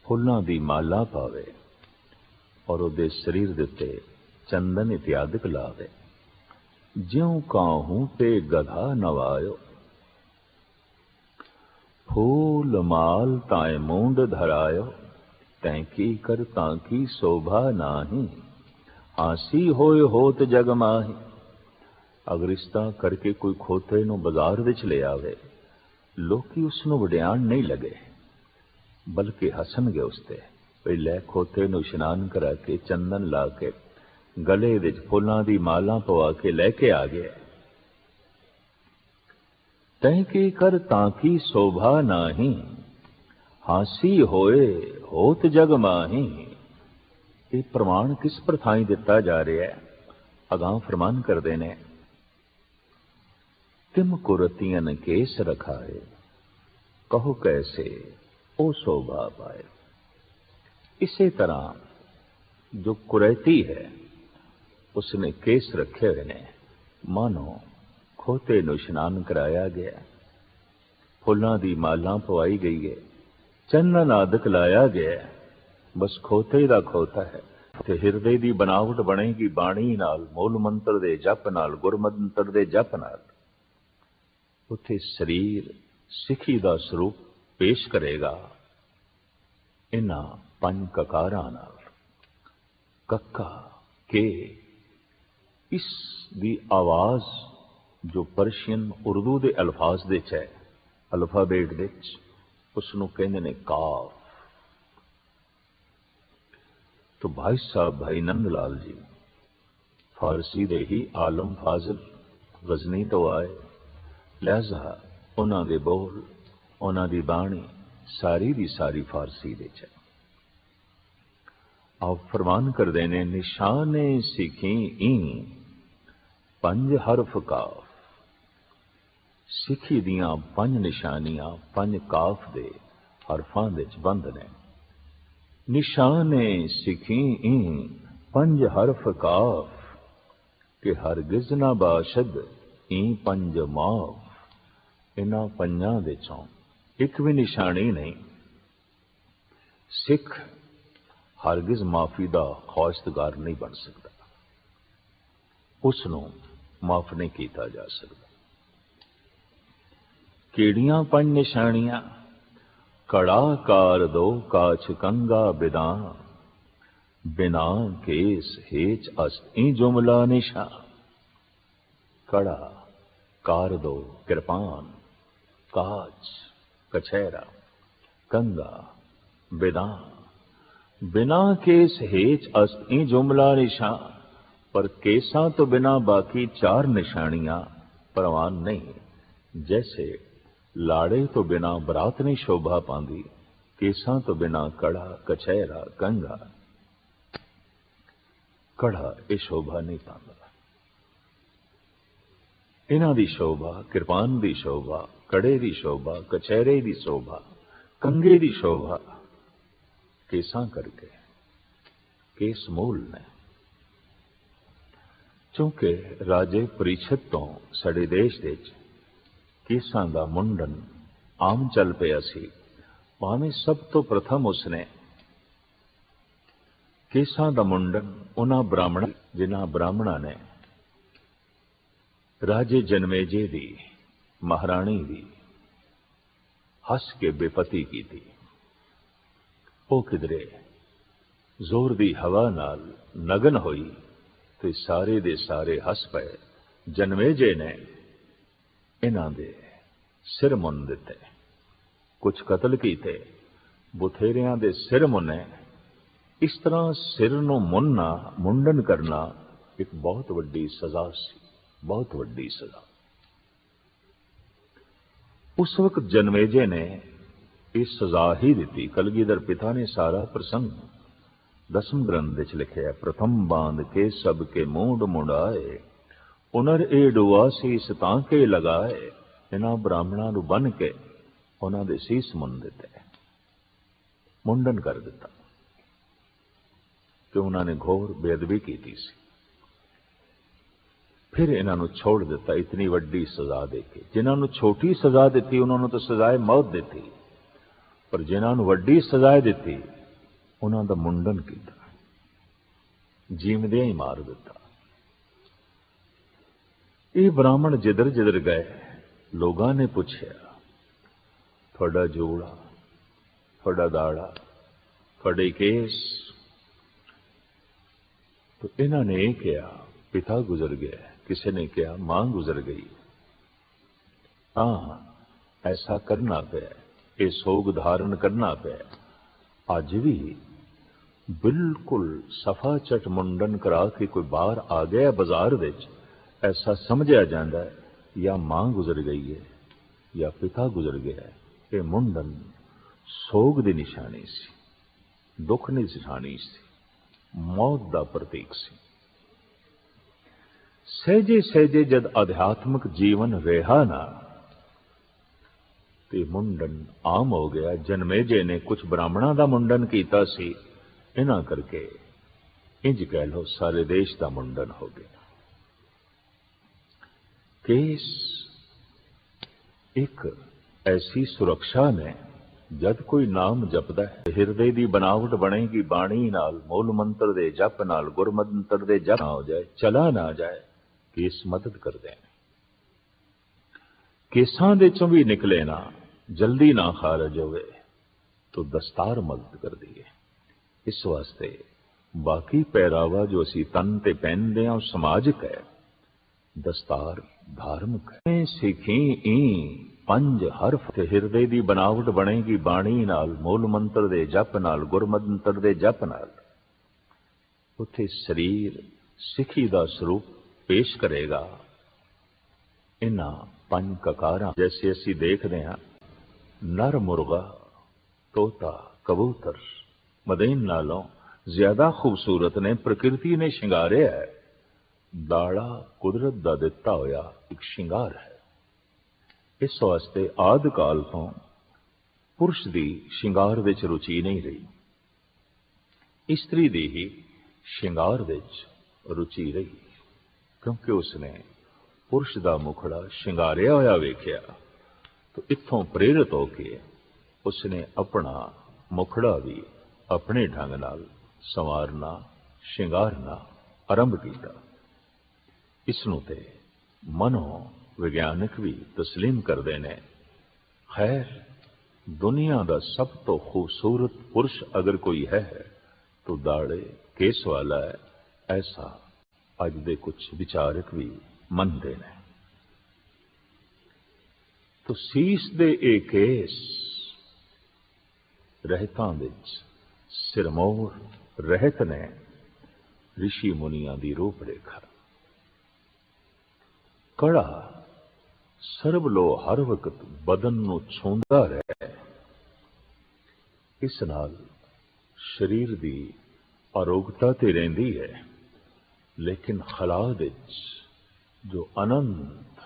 Speaker 1: ਫੁੱਲਾਂ ਦੀ ਮਾਲਾ ਪਾਵੇ ਔਰ ਉਹਦੇ ਸਰੀਰ ਦੇ ਉੱਤੇ ਚੰਦਨ ਇਤਿਆਦਿਕ ਲਾਵੇ। ਜਿਉਂ ਕਾਹੂ ਤੇ ਗਧਾ ਨਵਾਇਓ, फूल माल ताए मूंड धरायो, तैंकी कर तांकी शोभा नाही, हासी होए होत जग माही। अगर इस तरह करके कोई खोते नूं बाजार विच ले आवे, लोकी उसनूं वडियाण नहीं लगे, बल्कि हसणगे उसते। भई लै खोते नूं इशनान करा के चंदन ला के गले विच फुल्लां दी मालां पवा के लैके आ गया। तैंकी कर तांकी शोभा नाही, हासी होए होत जग माही। ये प्रमाण किस पर थाई दिता जा रहा है? अगां फरमान करते ने, तिम कुरतियन केस रखाए, कहो कैसे ओ शोभा पाए। इसी तरह जो कुरैती है उसने केस रखे हुए ने, मानो खोते नूं इशनान कराया गया, फुल्लां दी मालां पवाई गई है, चंदन आदक लाया गया, बस खोते दा खोता है। ते हिरदे दी बनावट बनेगी बाणी नाल, मूल मंत्र दे जप नाल, गुरमंत्र दे जप नाल। उत्थे शरीर सिखी दा स्वरूप पेश करेगा इन्हां पंज ककारां नाल। कक्का के, इस दी आवाज जो पर्शियन उर्दू दे अल्फाज विच है, अल्फाबेट विच उसनूं कहंदे ने काफ। तो भाई साहब भाई नंद लाल जी फारसी दे ही आलम फाजिल गजनी तो आए, लिहाजा उन्हां दे बोल, उन्हां दी बाणी सारी दी सारी फारसी दे च। आप फरमान कर देने, निशाने सिखी ई पंज हरफ काफ। सिखी दियां पंज निशानियां पंज काफ दे हरफां दे च बंद ने। निशाने सिखी ई पंज हरफ काफ, कि हरगिज ना बाशद ई पंज माफ। इन्हां पंजां विचों एक भी निशानी नहीं। सिख हरगिज माफी दा ख्वाहिशगार नहीं बन सकता, उसनूं माफ नहीं किया जा सकता। केड़ियां पंज निशानियां? कड़ा कार दो काछ कंगा बिदा, बिना केस हेच अस्त ई जुमला निशा। कड़ा, कार दो कृपान, काच कछैरा, कंगा बिदा, बिना केस हेच अस्त ई जुमला निशा। पर केसां तो बिना बाकी चार निशानियां परवान नहीं। जैसे लाड़े तो बिना बरात नहीं शोभा पांदी, केसां तो बिना कड़ा कछैरा कंगा। कड़ा ये शोभा नहीं पांदा। इन्हां दी शोभा, कृपान दी शोभा, कड़े दी शोभा, कछैरे दी शोभा, कंगे दी शोभा केसां करके, केस मूल ने। क्योंकि राजे परीक्षित तो साडे देश विच केसां दा मुंडन आम चल पिया सी। भावें सब तो प्रथम उसने केसां दा मुंडन उन्हां ब्राह्मण, जिन्हां ब्राह्मणां ने राजे जनमेजे दी महाराणी दी हस के बेपती की थी। वो किधरे जोर दी हवा नाल नगन होई ते सारे दे सारे हस पे। जनमेजे ने इन्हां दे सिर मुन दिते, कुछ कतल कीते, बुथेरियां दे सिर मुने। इस तरह सिर नूं मुनना, मुंडन करना एक बहुत वड्डी सजा सी, बहुत वड्डी सजा। उस वक्त जनमेजे ने इस सजा ही दी। कलगीधर पिता ने सारा प्रसंग 10वें ग्रंथ विच लिखिया। प्रथम बांध के सब के मूंड मुंडाए, उनर ए डुआ सीस तांके लगाए। इन्हां ब्राह्मणां नूं बन के उन्हां दे सीस मुन दिते, मुंडन कर दिता कि उन्हां ने घोर बेअदबी की सी। फिर इन्हां नूं छोड़ दिता इतनी वड्डी सजा देके। जिन्हां नूं छोटी सजा दी उन्हां नूं तो सजाए मौत दी, पर जिन्हां नूं वड्डी सजाए दी उन्हां दा मुंडन किया, जीवदियां ही मार दिता। ये ब्राह्मण जिधर जिधर गए लोगों ने पूछा, थोड़ा जोड़ा, थोड़ा दाड़ा, थोड़े केस। तो इन्होंने ये कहा पिता गुजर गया, किसी ने कहा मां गुजर गई। हाँ, ऐसा करना पे, ये सोग धारण करना पे। अज भी बिल्कुल सफा चट मुंडन करा के कोई बाहर आ गया बाजार विच, ऐसा समझा जाता है या मां गुजर गई है या पिता गुजर गया है। ये मुंडन सोग की निशानी सी, दुख की निशानी सी, मौत का प्रतीक सी। सहजे सहजे जद अध्यात्मक जीवन रहा ना, ते मुंडन आम हो गया। जन्मेजे ने कुछ ब्राह्मणों का मुंडन किया सी, इन्हां करके इंज कह लो सारे देश का मुंडन हो गया। केस एक ऐसी सुरक्षा ने, जद कोई नाम जपदा है हिरदे की बनावट बनेगी बाणी नाल, मूल मंत्र दे जप नाल, गुरमंत्र दे जप ना हो जाए, चला ना जाए, केस मदद करते हैं। केसां दे चों भी निकले ना, जल्दी ना खारज होवे, तो दस्तार मदद कर दी है। इस वास्ते बाकी पहरावा जो असी तन ते पहनते हैं समाजिक है, दस्तार धार्मिक है। सिखी ई पंज हरफ ते हिरदे की बनावट बनेगी बाणी नाल, मूल मंत्र दे जप नाल, गुरमंत्र दे जप नाल। उत्थे शरीर सिखी का स्वरूप पेश करेगा। इन्हां पंज ककारां जैसे असी देखते हैं, नर मुर्गा, तोता, कबूतर मदीन नालों ज्यादा खूबसूरत ने, प्रकृति ने शिंगारिया है। दाड़ा कुदरत का दिता होया एक शिंगार है। इस वास्ते आदि काल तो पुरुष की शिंगार विच रुचि नहीं रही, स्त्री की ही शिंगार विच रुचि रही, क्योंकि उसने पुरुष का मुखड़ा शिंगारिया होया वेख्या। तो इत्थों प्रेरित होके उसने अपना मुखड़ा भी अपने ढंग नाल संवारना, शिंगारना आरंभ किया। इसनूं ते मनो विज्ञानिक भी तस्लीम करते हैं। खैर, दुनिया का सब तो खूबसूरत पुरुष अगर कोई है तो दाड़े केस वाला है, ऐसा अज दे कुछ विचारक भी मनते हैं। तो सीस दे ए केस रहतां विच सिरमौर रहत ने ऋषि मुनिया की रूप रेखा। कड़ा सर्ब लो हर वक्त बदन नूं छूंदा रहे, इस नाल शरीर की आरोग्यता ते रहिंदी है, लेकिन खला विच जो अनंत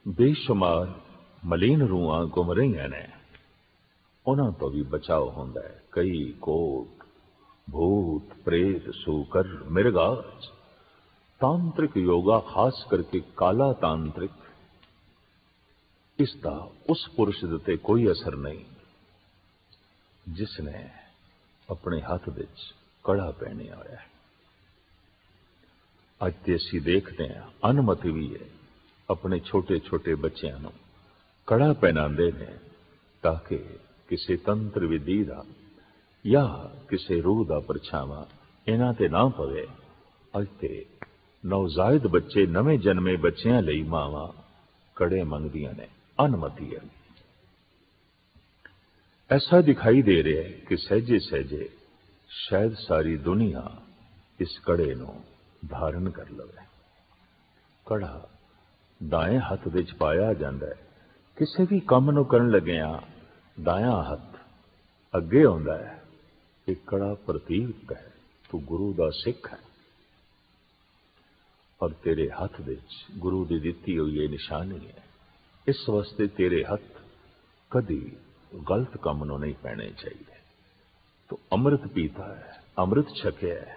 Speaker 1: बेशुमार मलीन रूहां घुम रही ने, उन्हां तो भी बचाव होंदा है। कई कोट भूत प्रेत सूकर मिर्गाज, तांत्रिक योगा खास करके काला तांत्रिक, इसका उस पुरुष उत्ते कोई असर नहीं जिसने अपने हाथ विच कड़ा पहनिया होया है। अज ते असी देखते हैं अनुमति भी है अपने छोटे छोटे बच्चों को कड़ा पहनाते हैं, ताकि किसी तंत्र विधि का या किसी रूह का परछावा इन्हां ते ना पवे। अज ते नवजायद बच्चे, नवे जन्मे बच्चों लई मावां कड़े मंगदियां ने, अनुमति है। ऐसा दिखाई दे रहा है कि सहजे सहजे शायद सारी दुनिया इस कड़े नूं धारण कर लवे। कड़ा दाएं हथ विच पाया जाता है। किसी भी काम नूं करन लगिया दायां हथ अगे आउंदा है। एक कड़ा प्रतीक है, तू गुरु दा सिख है और तेरे हथ विच गुरु की दिती हुई ये निशानी है। इस वास्ते तेरे हथ कदी गलत काम नूं नहीं पैने चाहिए। तो अमृत पीता है, अमृत छकिया है,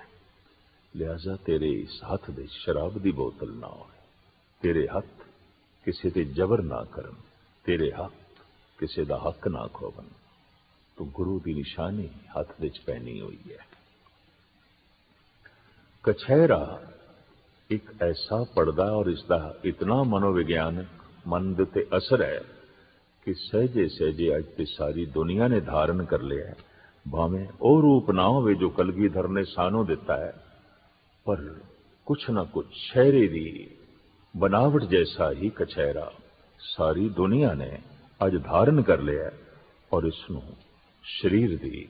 Speaker 1: लिहाजा तेरे इस हथ विच शराब की बोतल ना हो, तेरे हथ किसी ते जबर ना करन, तेरे हथ किसी का हक ना खोवन। तो गुरु की निशानी हथ विच पहनी हुई है। कछहरा एक ऐसा पर्दा और इसका इतना मनोविज्ञानक मन दे असर है कि सहजे सहजे अज ते सारी दुनिया ने धारण कर लिया है। भावें ਉਹ रूप ना होवे जो कलगीधर ने सानू दिता है, पर कुछ ना कुछ शहरे दी बनावट जैसा ही कचहरा सारी दुनिया ने अज धारण कर लिया है और इसनू शरीर दी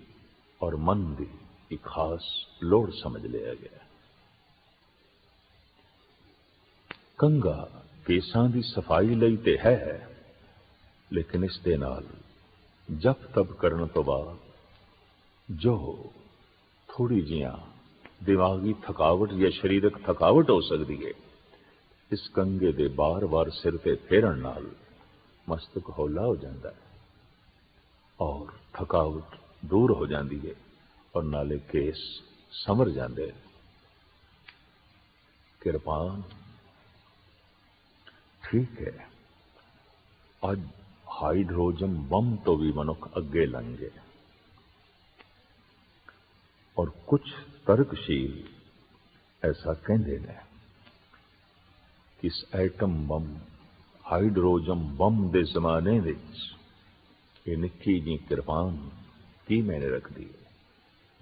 Speaker 1: और मन दी एक खास लोड़ समझ लिया गया। कंघा केसां दी सफाई लई ते है, लेकिन इस दे नाल जप तप करन तो बाद जो थोड़ी जियां दिमागी थकावट या शरीरक थकावट हो सकती है, इस कंघे दे बार बार सिर ते फेरन नाल मस्तक हौला हो जाता है और थकावट दूर हो जाती है और नाले केस संवर जाते। किरपान ठीक है, अज हाइड्रोजन बम तो भी मनुख अगे लंघ गए और कुछ तर्कशील ऐसा कहते हैं कि इस एटम बम हाइड्रोजन बम के जमाने ये निक्की जी किरपान की मैंने रखती है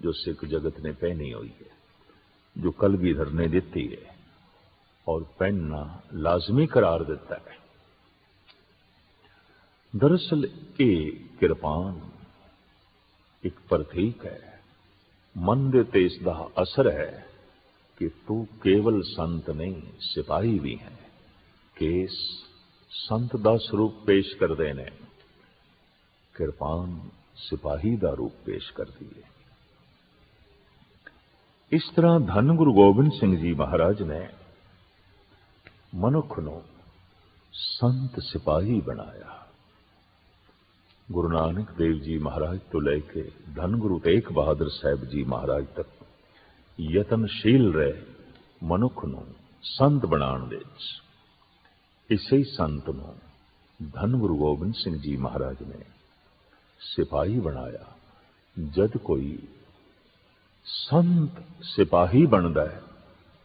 Speaker 1: जो सिख जगत ने पहनी हुई है, जो कलगीधर ने दी है और पहनना लाजमी करार दिता है। दरअसल ये किरपान एक प्रतीक है, मन दे ते इसदा असर है कि तू केवल संत नहीं सिपाही भी है। केस संत दा स्वरूप पेश करते हैं, किरपान सिपाही दा रूप पेश करती है। इस तरह धन गुरु गोबिंद सिंह जी महाराज ने मनुख नूं संत सिपाही बनाया। गुरु नानक देव जी महाराज तो लेके धन गुरु तेग बहादुर साहब जी महाराज तक यतनशील रहे मनुख नूं संत बनाने दे। इसे ही संत नूं धन गुरु गोबिंद सिंह जी महाराज ने सिपाही बनाया। जद कोई संत सिपाही बनता है,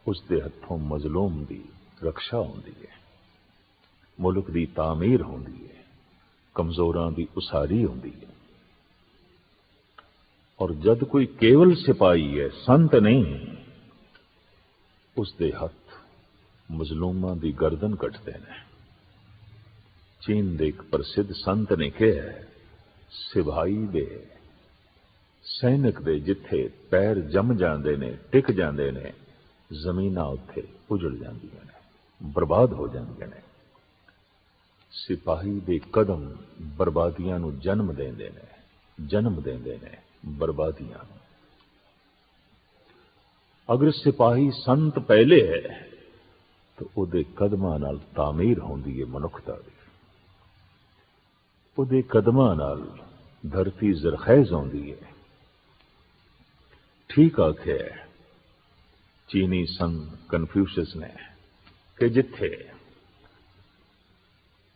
Speaker 1: उसके हथों मजलूम की रक्षा होती है, मुल्क की तामीर होती है, कमजोरां की उसारी होती है। और जद कोई केवल सिपाही है, संत नहीं, उसके हथ मजलूमां की गर्दन कटते हैं। चीन के एक प्रसिद्ध संत ने कहा है, सिपाही दे सैनिक दे जिथे पैर जम जाते ने, टिक जाते ने, जमीनां उत्थे उजड़ जांदियां ने, बर्बाद हो जांदियां ने। सिपाही दे कदम बर्बादियां नूं जन्म देंदे ने, जन्म देंदे ने बर्बादियां नूं। अगर सिपाही संत पहले है तो उहदे कदमां नाल तामीर होंदी है मनुखता दी, उहदे कदमां नाल धरती जरखैज होंदी है। ठीक आख्या चीनी संत कन्फ्यूशस ने कि जिथे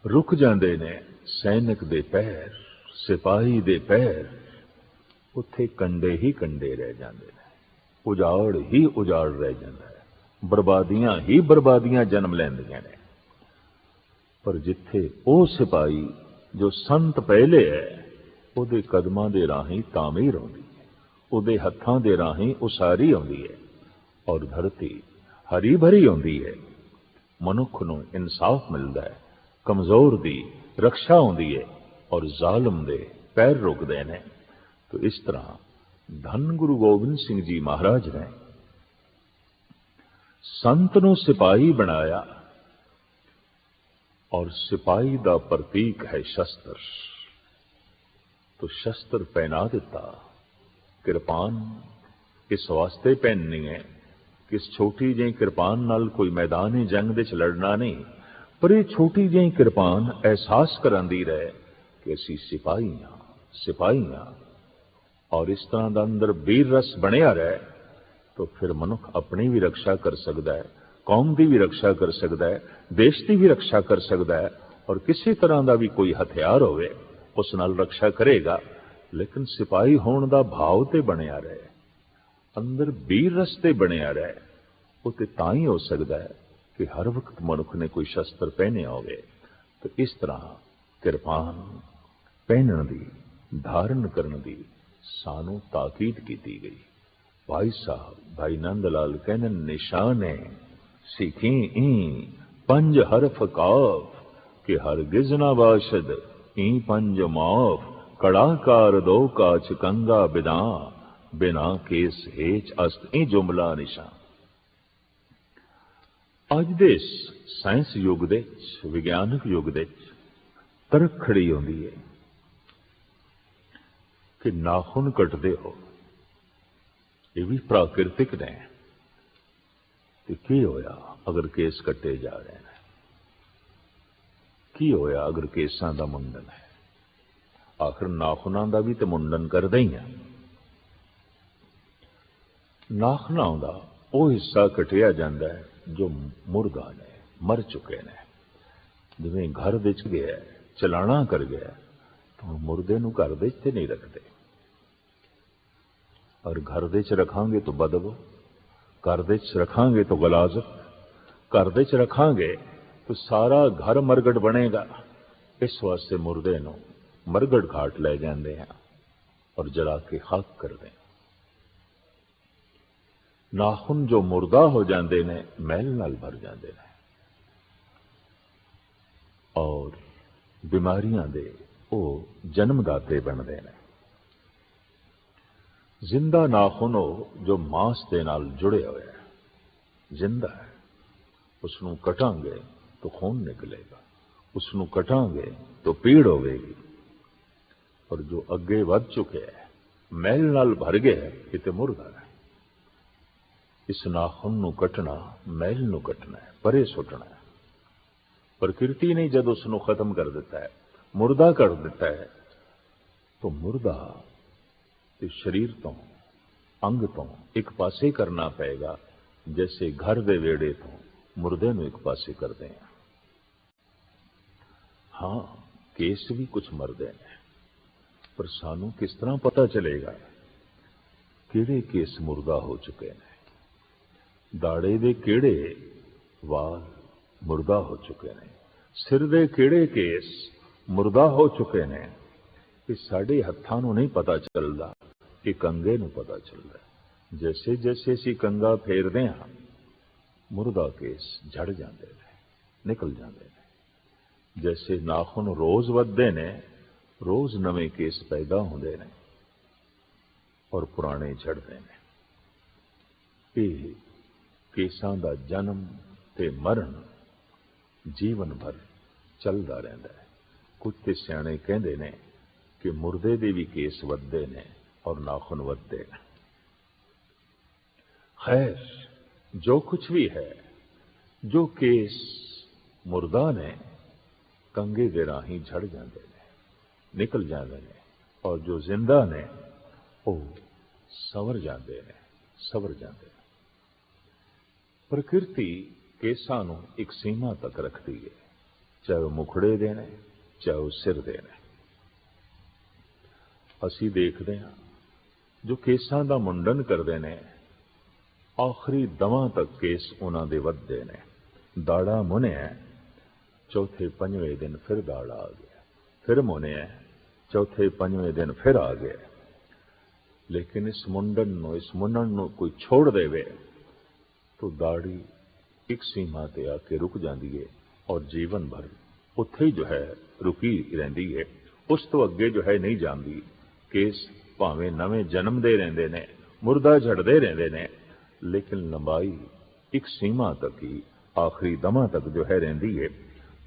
Speaker 1: रुक जाते ने सैनिक दे पैर, सिपाही दे पैर, उत्थे कंडे ही कंडे रह जाते हैं, उजाड़ ही उजाड़ रह जाता है, बर्बादियां ही बर्बादियां जन्म लैंदियां ने। पर जिथे वो सिपाही जो संत पहले है, उहदे कदमां दे राही तामीर होंदी है, उहदे हत्थां दे राही उसारी होंदी है और धरती हरी भरी होंदी है। मनुख नूं इंसाफ मिलता है, कमजोर दी रक्षा होंदी है और जालिम दे पैर रुकते हैं। तो इस तरह धन गुरु गोबिंद सिंह जी महाराज ने संत नूं सिपाही बनाया और सिपाही दा प्रतीक है शस्त्र। तो शस्त्र पहना दिता। किरपान इस वास्ते पहननी है कि इस छोटी जी किरपान नाल कोई मैदानी जंग दे च लड़ना नहीं, पर यह छोटी जी किरपान एहसास करांदी रहे कि असी सिपाही हाँ, सिपाही हाँ। और इस तरह का अंदर वीर रस बनिया रहे तो फिर मनुख अपनी भी रक्षा कर सकता है, कौम की भी रक्षा कर सकता है, देश की भी रक्षा कर सकता है और किसी तरह का भी कोई हथियार होवे उस नाल रक्षा करेगा। लेकिन सिपाही होने का भाव तो बनिया रहे, अंदर वीर रस ते बनिया रहे, वो तो तां ही हो सकता है कि हर वक्त मनुख ने कोई शस्त्र पहने होवे। तो इस तरह किरपान पहनण दी धारण करन दी सानू ताकीद की गई। भाई साहब भाई नंद लाल कहने निशाने सीखी ई पंज हरफ काफ कि हरगिज ना बाशद ई पंज माफ कड़ाकार दो काच कंगा बिना बिना केस हेच अस्त ई जुमला निशान। अज दे साइंस युग दे विज्ञानक युग दे तरक खड़ी होंदी है कि नाखून कटते हो ये भी प्राकृतिक ने ते की होया अगर केस कटे जा रहे हैं, की होया अगर केसां दा मुंडन है। आखिर नाखूनां दा भी तो मुंडन करदे ही है। नाखूनां दा वो हिस्सा कटिया जाता है जो मुर्दा ने मर चुके ने। जिवें घर विच गया चलाना कर गया तो मुर्दे नूं घर दे च नहीं रखते, और घर दे च रखांगे तो बदबू, घर दे च रखांगे तो गलाजत, घर दे च रखांगे तो सारा घर मरगट बनेगा। इस वास्ते मुर्दे नूं मरगट घाट ले जाते हैं और जला के खाक करते हैं। नाखून जो मुर्दा हो जाते ने मैल नाल भर जाते हैं और बीमारियां दे वो जन्मदाते बनते हैं। जिंदा नाखून हो जो मांस के नाल जुड़े हुए है, जिंदा है। उसनों कटांगे तो खून निकलेगा, उसनों कटांगे तो पीड़ होगी। और जो अगे वध चुके हैं मैल नाल भर गया ये तो मुर्दा है। इस नाखून नूं कटना मैल नूं कटना है, परे सुटना है। प्रकृति ने जब उसनों खत्म कर दिता है, मुर्दा कर दिता है, तो मुर्दा ते शरीर तो अंग तो एक पासे करना पएगा, जैसे घर दे वेड़े तो मुर्दे नूं एक पासे करते हैं। हाँ केस भी कुछ मरदे ने, पर सानू किस तरह पता चलेगा किहड़े केस मुर्दा हो चुके हैं, दाड़े दे किहड़े वाल मुर्दा हो चुके हैं, सिर दे किहड़े केस मुर्दा हो चुके हैं। ये साडे हत्थां नूं नहीं पता चलदा, ये कंगे नूं पता चलदा। जैसे जैसे असीं कंगा फेरदे हां मुर्दा केस झड़ जाते हैं, निकल जाते हैं। जैसे नाखून रोज वधदे ने रोज नवे केस पैदा होंदे ने और पुराने झड़ते हैं। ये केसां दा जन्म ते मरण जीवन भर चलदा रहिंदा है। कुछ ते सियाणे कहंदे ने कि मुर्दे दे भी केस वधदे ने और नाखून वधदे ने। खैर जो कुछ भी है, जो केस मुर्दा ने कंगे दे राही झड़ जाते ने, निकल जाते ने, और जो जिंदा ने वो सवर जाते ने, सवर जाते ने। प्रकृति केसां नूं एक सीमा तक रखती है, चाहे वो मुखड़े दे ने चाहे वो सिर दे ने। असीं देखदे हां जो केसां दा मुंडन करदे ने आखिरी दमां तक केस उन्हां दे वधदे ने। दाड़ा मुनिया चौथे पंजवें दिन फिर दाड़ा आ गया, फिर मुनिया चौथे पंजवें दिन फिर आ गया। लेकिन इस मुंडन नूं कोई छोड़ देवे तो दाढ़ी एक सीमा ते आके रुक जाती है और जीवन भर उत्थे ही जो है रुकी रहिंदी है। उस तो अगे जो है नहीं जाती। केस भावें नवे जन्म दे रहिंदे ने, मुर्दा झड़दे रहिंदे ने, लेकिन लंबाई एक सीमा तक ही आखिरी दमा तक जो है रहिंदी है।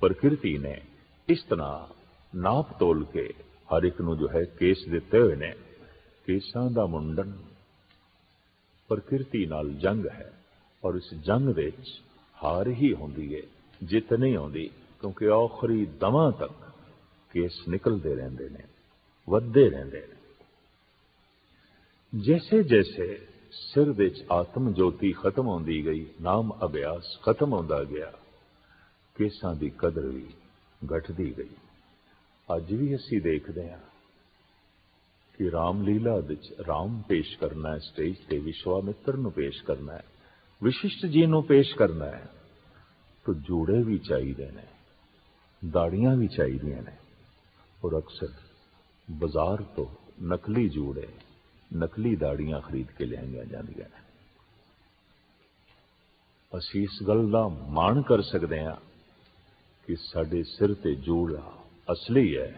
Speaker 1: प्रकृति ने इस तरह नाप तोल के हर एक नूं जो है केस दिते हुए ने। केसां दा मुंडन प्रकृति नाल जंग है और इस जंग विच हार ही होंदी है, जित नहीं होंदी, क्योंकि आखिरी दमा तक केस निकलते रहंदे ने, वधदे रहंदे ने। जैसे जैसे सिर विच आत्म ज्योति खत्म होंदी गई, नाम अभ्यास खत्म होंदा गया, केसां दी कदर भी घटदी गई। अज भी असीं देखदे हां कि रामलीला विच राम पेश करना है, स्टेज ते विश्वामित्र नूं पेश करना है, विशिष्ट जी नूं पेश करना है, तो जूड़े भी चाहिए ने, दाड़ियां भी चाहिए ने। और अक्सर बाजार तो नकली जूड़े नकली दाड़ियां खरीद के लियाईਆਂ ਜਾਂਦੀਆਂ ਨੇ। ਅਸੀਂ ਇਸ ਗੱਲ ਦਾ ਮਾਣ ਕਰ ਸਕਦੇ ਹਾਂ ਕਿ ਸਾਡੇ ਸਿਰ ਤੇ ਜੂੜਾ ਅਸਲੀ ਹੈ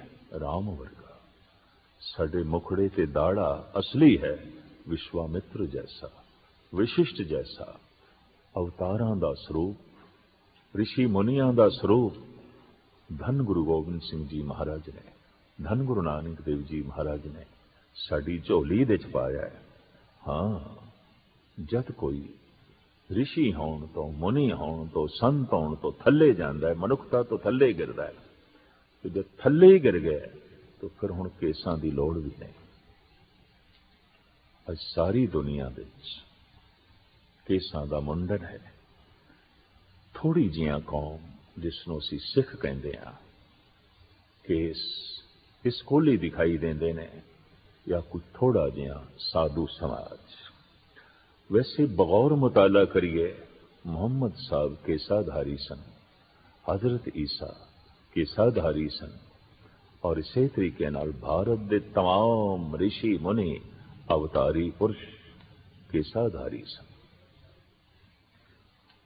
Speaker 1: ਰਾਮ ਵਰਗਾ, ਸਾਡੇ ਮੁਖੜੇ ਤੇ ਦਾੜਾ ਅਸਲੀ ਹੈ ਵਿਸ਼ਵਾਮਿਤਰ ਜੈਸਾ, ਵਿਸ਼ਿਸ਼ਟ ਜੈਸਾ, ਅਵਤਾਰਾਂ ਦਾ ਸਰੂਪ, ਰਿਸ਼ੀ ਮੁਨੀਆਂ ਦਾ ਸਰੂਪ ਧੰਨ ਗੁਰੂ ਗੋਬਿੰਦ ਸਿੰਘ ਜੀ ਮਹਾਰਾਜ ਨੇ, ਧੰਨ ਗੁਰੂ ਨਾਨਕ ਦੇਵ ਜੀ ਮਹਾਰਾਜ ਨੇ ਸਾਡੀ ਝੋਲੀ ਦੇ ਚ ਪਾਇਆ ਹੈ। ਹਾਂ, ਜਦ ਕੋਈ ਰਿਸ਼ੀ ਹੋਣ ਤੋਂ, ਮੁਨੀ ਹੋਣ ਤੋਂ, ਸੰਤ ਹੋਣ ਤੋਂ ਥੱਲੇ ਜਾਂਦਾ ਹੈ, ਮਨੁੱਖਤਾ ਤੋਂ ਥੱਲੇ ਗਿਰਦਾ ਹੈ, ਤੇ ਜਦ ਥੱਲੇ ਹੀ ਗਿਰ ਗਿਆ ਤਾਂ ਫਿਰ ਹੁਣ ਕੇਸਾਂ ਦੀ ਲੋੜ ਵੀ ਨਹੀਂ। ਅੱਜ ਸਾਰੀ ਦੁਨੀਆ ਵਿੱਚ ਕੇਸਾਂ ਦਾ ਮੁੰਡਨ ਹੈ। ਥੋੜੀ ਜਿਹੀਆਂ ਕੌਮ ਜਿਸ ਨੂੰ ਅਸੀਂ ਸਿੱਖ ਕਹਿੰਦੇ ਹਾਂ, ਕੇਸ ਇਸ ਕੋਲੀ ਦਿਖਾਈ ਦਿੰਦੇ ਨੇ, ਜਾਂ ਕੋਈ ਥੋੜਾ ਜਿਹਾ ਸਾਧੂ ਸਮਾਜ। वैसे बगौर मुताला करिए मोहम्मद साहब केसाधारी सन, हजरत ईसा केसाधारी सन, और इसे तरीके नाल भारत के तमाम ऋषि मुनि अवतारी पुरुष केसाधारी सन।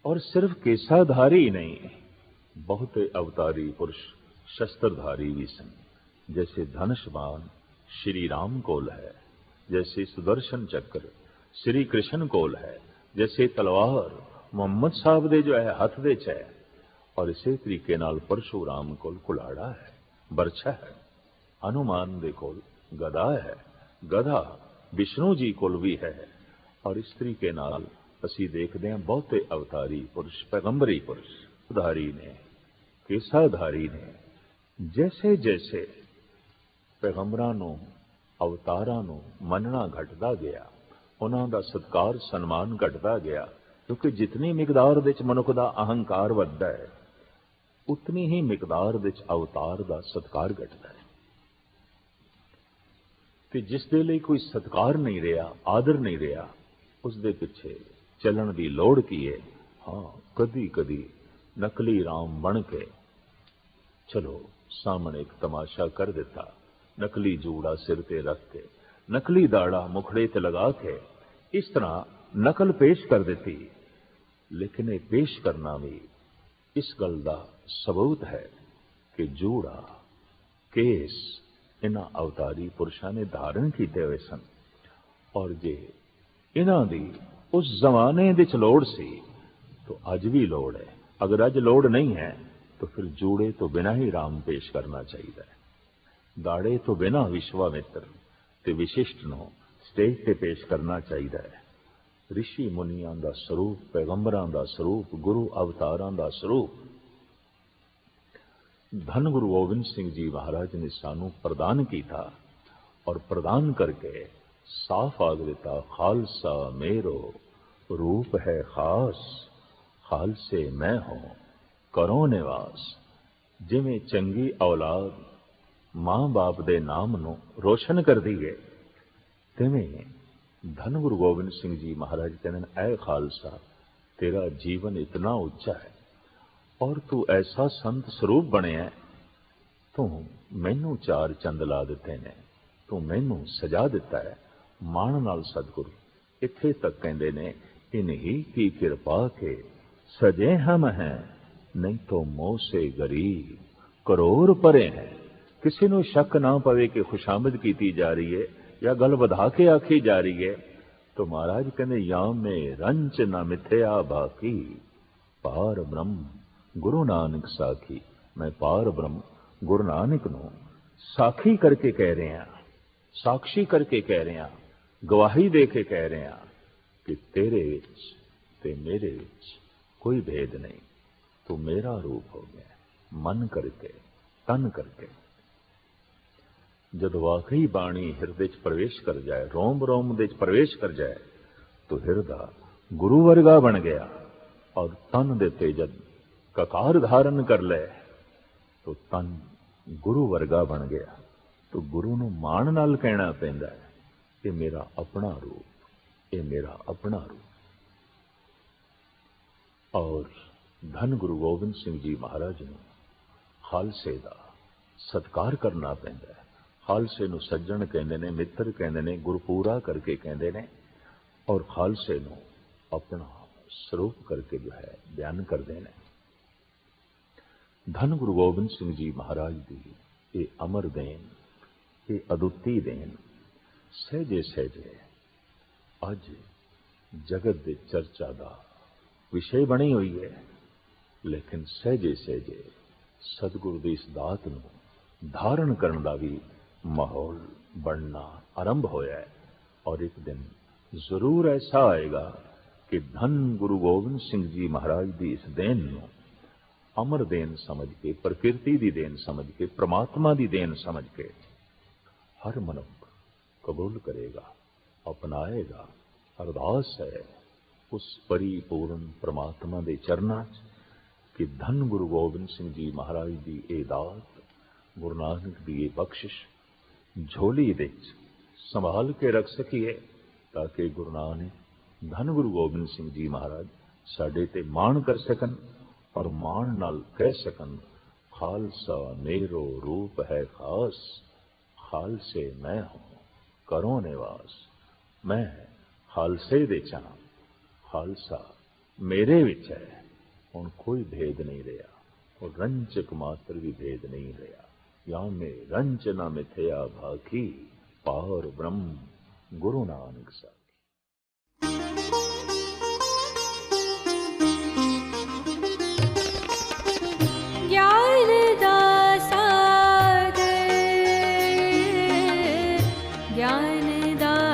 Speaker 1: और सिर्फ केसाधारी नहीं, बहुते अवतारी पुरुष शस्त्रधारी भी सन। जैसे धनुष्मान श्री राम कोल है, जैसे सुदर्शन चक्र श्री कृष्ण कोल है, जैसे तलवार मोहम्मद साहब दे जो है हथ दे च है, और इसे तरीके नाल परशुराम कोल कुलाड़ा है, बरछा है, हनुमान दे कोल गदा है, गधा विष्णु जी कोल भी है। और इस तरीके नाल असी देखते हैं बहुते अवतारी पुरुष पैगंबरी पुरुष धारी ने, केसाधारी ने, जैसे जैसे पैगंबरां नूं अवतारां नूं मनना घटदा गया, उन्हां दा सत्कार सन्मान घटदा गया, क्योंकि जितनी मिकदार दे च मनुख दा अहंकार वधदा है, उतनी ही मिकदार दे च अवतार दा सत्कार घटदा है। ते जिस दे लई कोई सत्कार नहीं रहा, आदर नहीं रहा, उस दे पिछे चलन दी लोड़ की है। हाँ, कदी कदी नकली राम बन के चलो सामने एक तमाशा कर दिता, नकली जूड़ा सिर ते रख के, नकली दाड़ा मुखड़े ते लगा के इस तरह नकल पेश कर देती। लेकिन ये पेश करना भी इस गल का सबूत है कि जूड़ा केस इन्हां अवतारी पुरुषों ने धारण किए हुए सन। और जे इन्हां दी उस जमाने विच लोड़ सी तो अज भी लोड़ है। अगर अज लोड़ नहीं है तो फिर जूड़े तो बिना ही राम पेश करना चाहिए, दाड़े तो बिना विश्वामित्र ते विशिष्ट नूं स्टेज ते पेश करना चाहिए है। ऋषि मुनियां दा स्वरूप, पैगंबरां दा स्वरूप, गुरु अवतारां दा स्वरूप धन गुरु गोबिंद सिंह जी महाराज ने सानू प्रदान किया, और प्रदान करके साफ आग दिता, खालसा मेरो रूप है खास, खालसे मैं हूं करो निवास। जिवें चंगी औलाद मां बाप दे नाम नूं रोशन कर दी है, तिवें धन गुरु गोबिंद सिंह जी महाराज कहते हैं, ऐ खालसा तेरा जीवन इतना उच्चा है और तू ऐसा संत स्वरूप बने है, तू मैनू चार चंद ला दिते ने, तू मैनू सजा दिता है मान नाल सतगुरु। इत्थे तक कहते ने, इन्हीं की कृपा के सजे हम हैं, नहीं तो मोह से गरीब करोड़ परे हैं। किसी को शक ना पवे कि खुशामद की जा रही है या गल वधा के आखी जा रही है, तो महाराज कहते या में रंच न मिथ्या बाकी, पार ब्रह्म गुरु नानक साखी। मैं पार ब्रह्म गुरु नानक नूं साखी करके कह रहे हैं, साक्षी करके कह रहे हैं, गवाही दे के कह रहे हैं कि तेरे विच ते मेरे विच कोई भेद नहीं, तू मेरा रूप हो गया मन करके तन करके। जब वाकई बाणी हिरदे च प्रवेश कर जाए, रोम रोम दे च प्रवेश कर जाए, तो हिरदा गुरु वर्गा बन गया। और तन देते जब ककार धारण कर ले तो तन गुरु वर्गा बन गया। तो गुरु नूं मान नाल कहना पैंदा है, ये मेरा अपना रूप, ये मेरा अपना रूप। और धन गुरु गोबिंद सिंह जी महाराज ने खालसे दा ਸਤਕਾਰ ਕਰਨਾ ਪੈਂਦਾ ਹੈ। ਖਾਲਸੇ ਨੂੰ ਸੱਜਣ ਕਹਿੰਦੇ ਨੇ, ਮਿੱਤਰ ਕਹਿੰਦੇ ਨੇ, ਗੁਰਪੂਰਾ ਕਰਕੇ ਕਹਿੰਦੇ ਨੇ, ਔਰ ਖਾਲਸੇ ਨੂੰ ਆਪਣਾ ਸਰੂਪ ਕਰਕੇ ਜੋ ਹੈ ਬਿਆਨ ਕਰਦੇ ਨੇ। ਧੰਨ ਗੁਰੂ ਗੋਬਿੰਦ ਸਿੰਘ ਜੀ ਮਹਾਰਾਜ ਦੀ ਇਹ ਅਮਰ ਦੇਨ, ਇਹ ਅਦੁੱਤੀ ਦੇਨ ਸਹਿਜੇ ਸਹਿਜੇ ਅੱਜ ਜਗਤ ਦੇ ਚਰਚਾ ਦਾ ਵਿਸ਼ੇ ਬਣੀ ਹੋਈ ਹੈ। ਲੇਕਿਨ ਸਹਿਜੇ ਸਹਿਜੇ ਸਤਿਗੁਰੂ ਦੀ ਇਸ ਦਾਤ ਨੂੰ ਧਾਰਨ ਕਰਨ ਦਾ ਵੀ ਮਾਹੌਲ ਬਣਨਾ ਆਰੰਭ ਹੋਇਆ ਹੈ। ਔਰ ਇੱਕ ਦਿਨ ਜ਼ਰੂਰ ਐਸਾ ਆਏਗਾ ਕਿ ਧੰਨ ਗੁਰੂ ਗੋਬਿੰਦ ਸਿੰਘ ਜੀ ਮਹਾਰਾਜ ਦੀ ਇਸ ਦੇਨ ਨੂੰ ਅਮਰ ਦੇਨ ਸਮਝ ਕੇ, ਪ੍ਰਕਿਰਤੀ ਦੀ ਦੇਨ ਸਮਝ ਕੇ, ਪ੍ਰਮਾਤਮਾ ਦੀ ਦੇਨ ਸਮਝ ਕੇ ਹਰ ਮਨੁੱਖ ਕਬੂਲ ਕਰੇਗਾ, ਅਪਣਾਏਗਾ। ਅਰਦਾਸ ਹੈ ਉਸ ਪਰਿਪੂਰਨ ਪ੍ਰਮਾਤਮਾ ਦੇ ਚਰਨਾਂ 'ਚ ਕਿ ਧੰਨ ਗੁਰੂ ਗੋਬਿੰਦ ਸਿੰਘ ਜੀ ਮਹਾਰਾਜ ਦੀ ਇਹ ਦਾਤ, ਗੁਰੂ ਨਾਨਕ ਦੀ ਇਹ ਬਖਸ਼ਿਸ਼ ਝੋਲੀ ਵਿੱਚ ਸੰਭਾਲ ਕੇ ਰੱਖ ਸਕੀਏ, ਤਾਂ ਕਿ ਗੁਰੂ ਨਾਨਕ ਧੰਨ ਗੁਰੂ ਗੋਬਿੰਦ ਸਿੰਘ ਜੀ ਮਹਾਰਾਜ ਸਾਡੇ ਤੇ ਮਾਣ ਕਰ ਸਕਣ ਔਰ ਮਾਣ ਨਾਲ ਕਹਿ ਸਕਣ, ਖਾਲਸਾ ਮੇਰੋ ਰੂਪ ਹੈ ਖਾਸ, ਖਾਲਸੇ ਮੈਂ ਹੂੰ ਕਰੋ ਨਿਵਾਸ। ਮੈਂ ਖਾਲਸੇ ਦੇ ਚਾਂ, ਖਾਲਸਾ ਮੇਰੇ ਵਿੱਚ ਹੈ। ਹੁਣ ਕੋਈ ਭੇਦ ਨਹੀਂ ਰਿਹਾ, और रंचक मात्र भी भेद नहीं रहा। या में रंच न मिथया भाखी, पार ब्रह्म गुरु नानक साखी।
Speaker 2: ज्ञान दासागर ज्ञान दा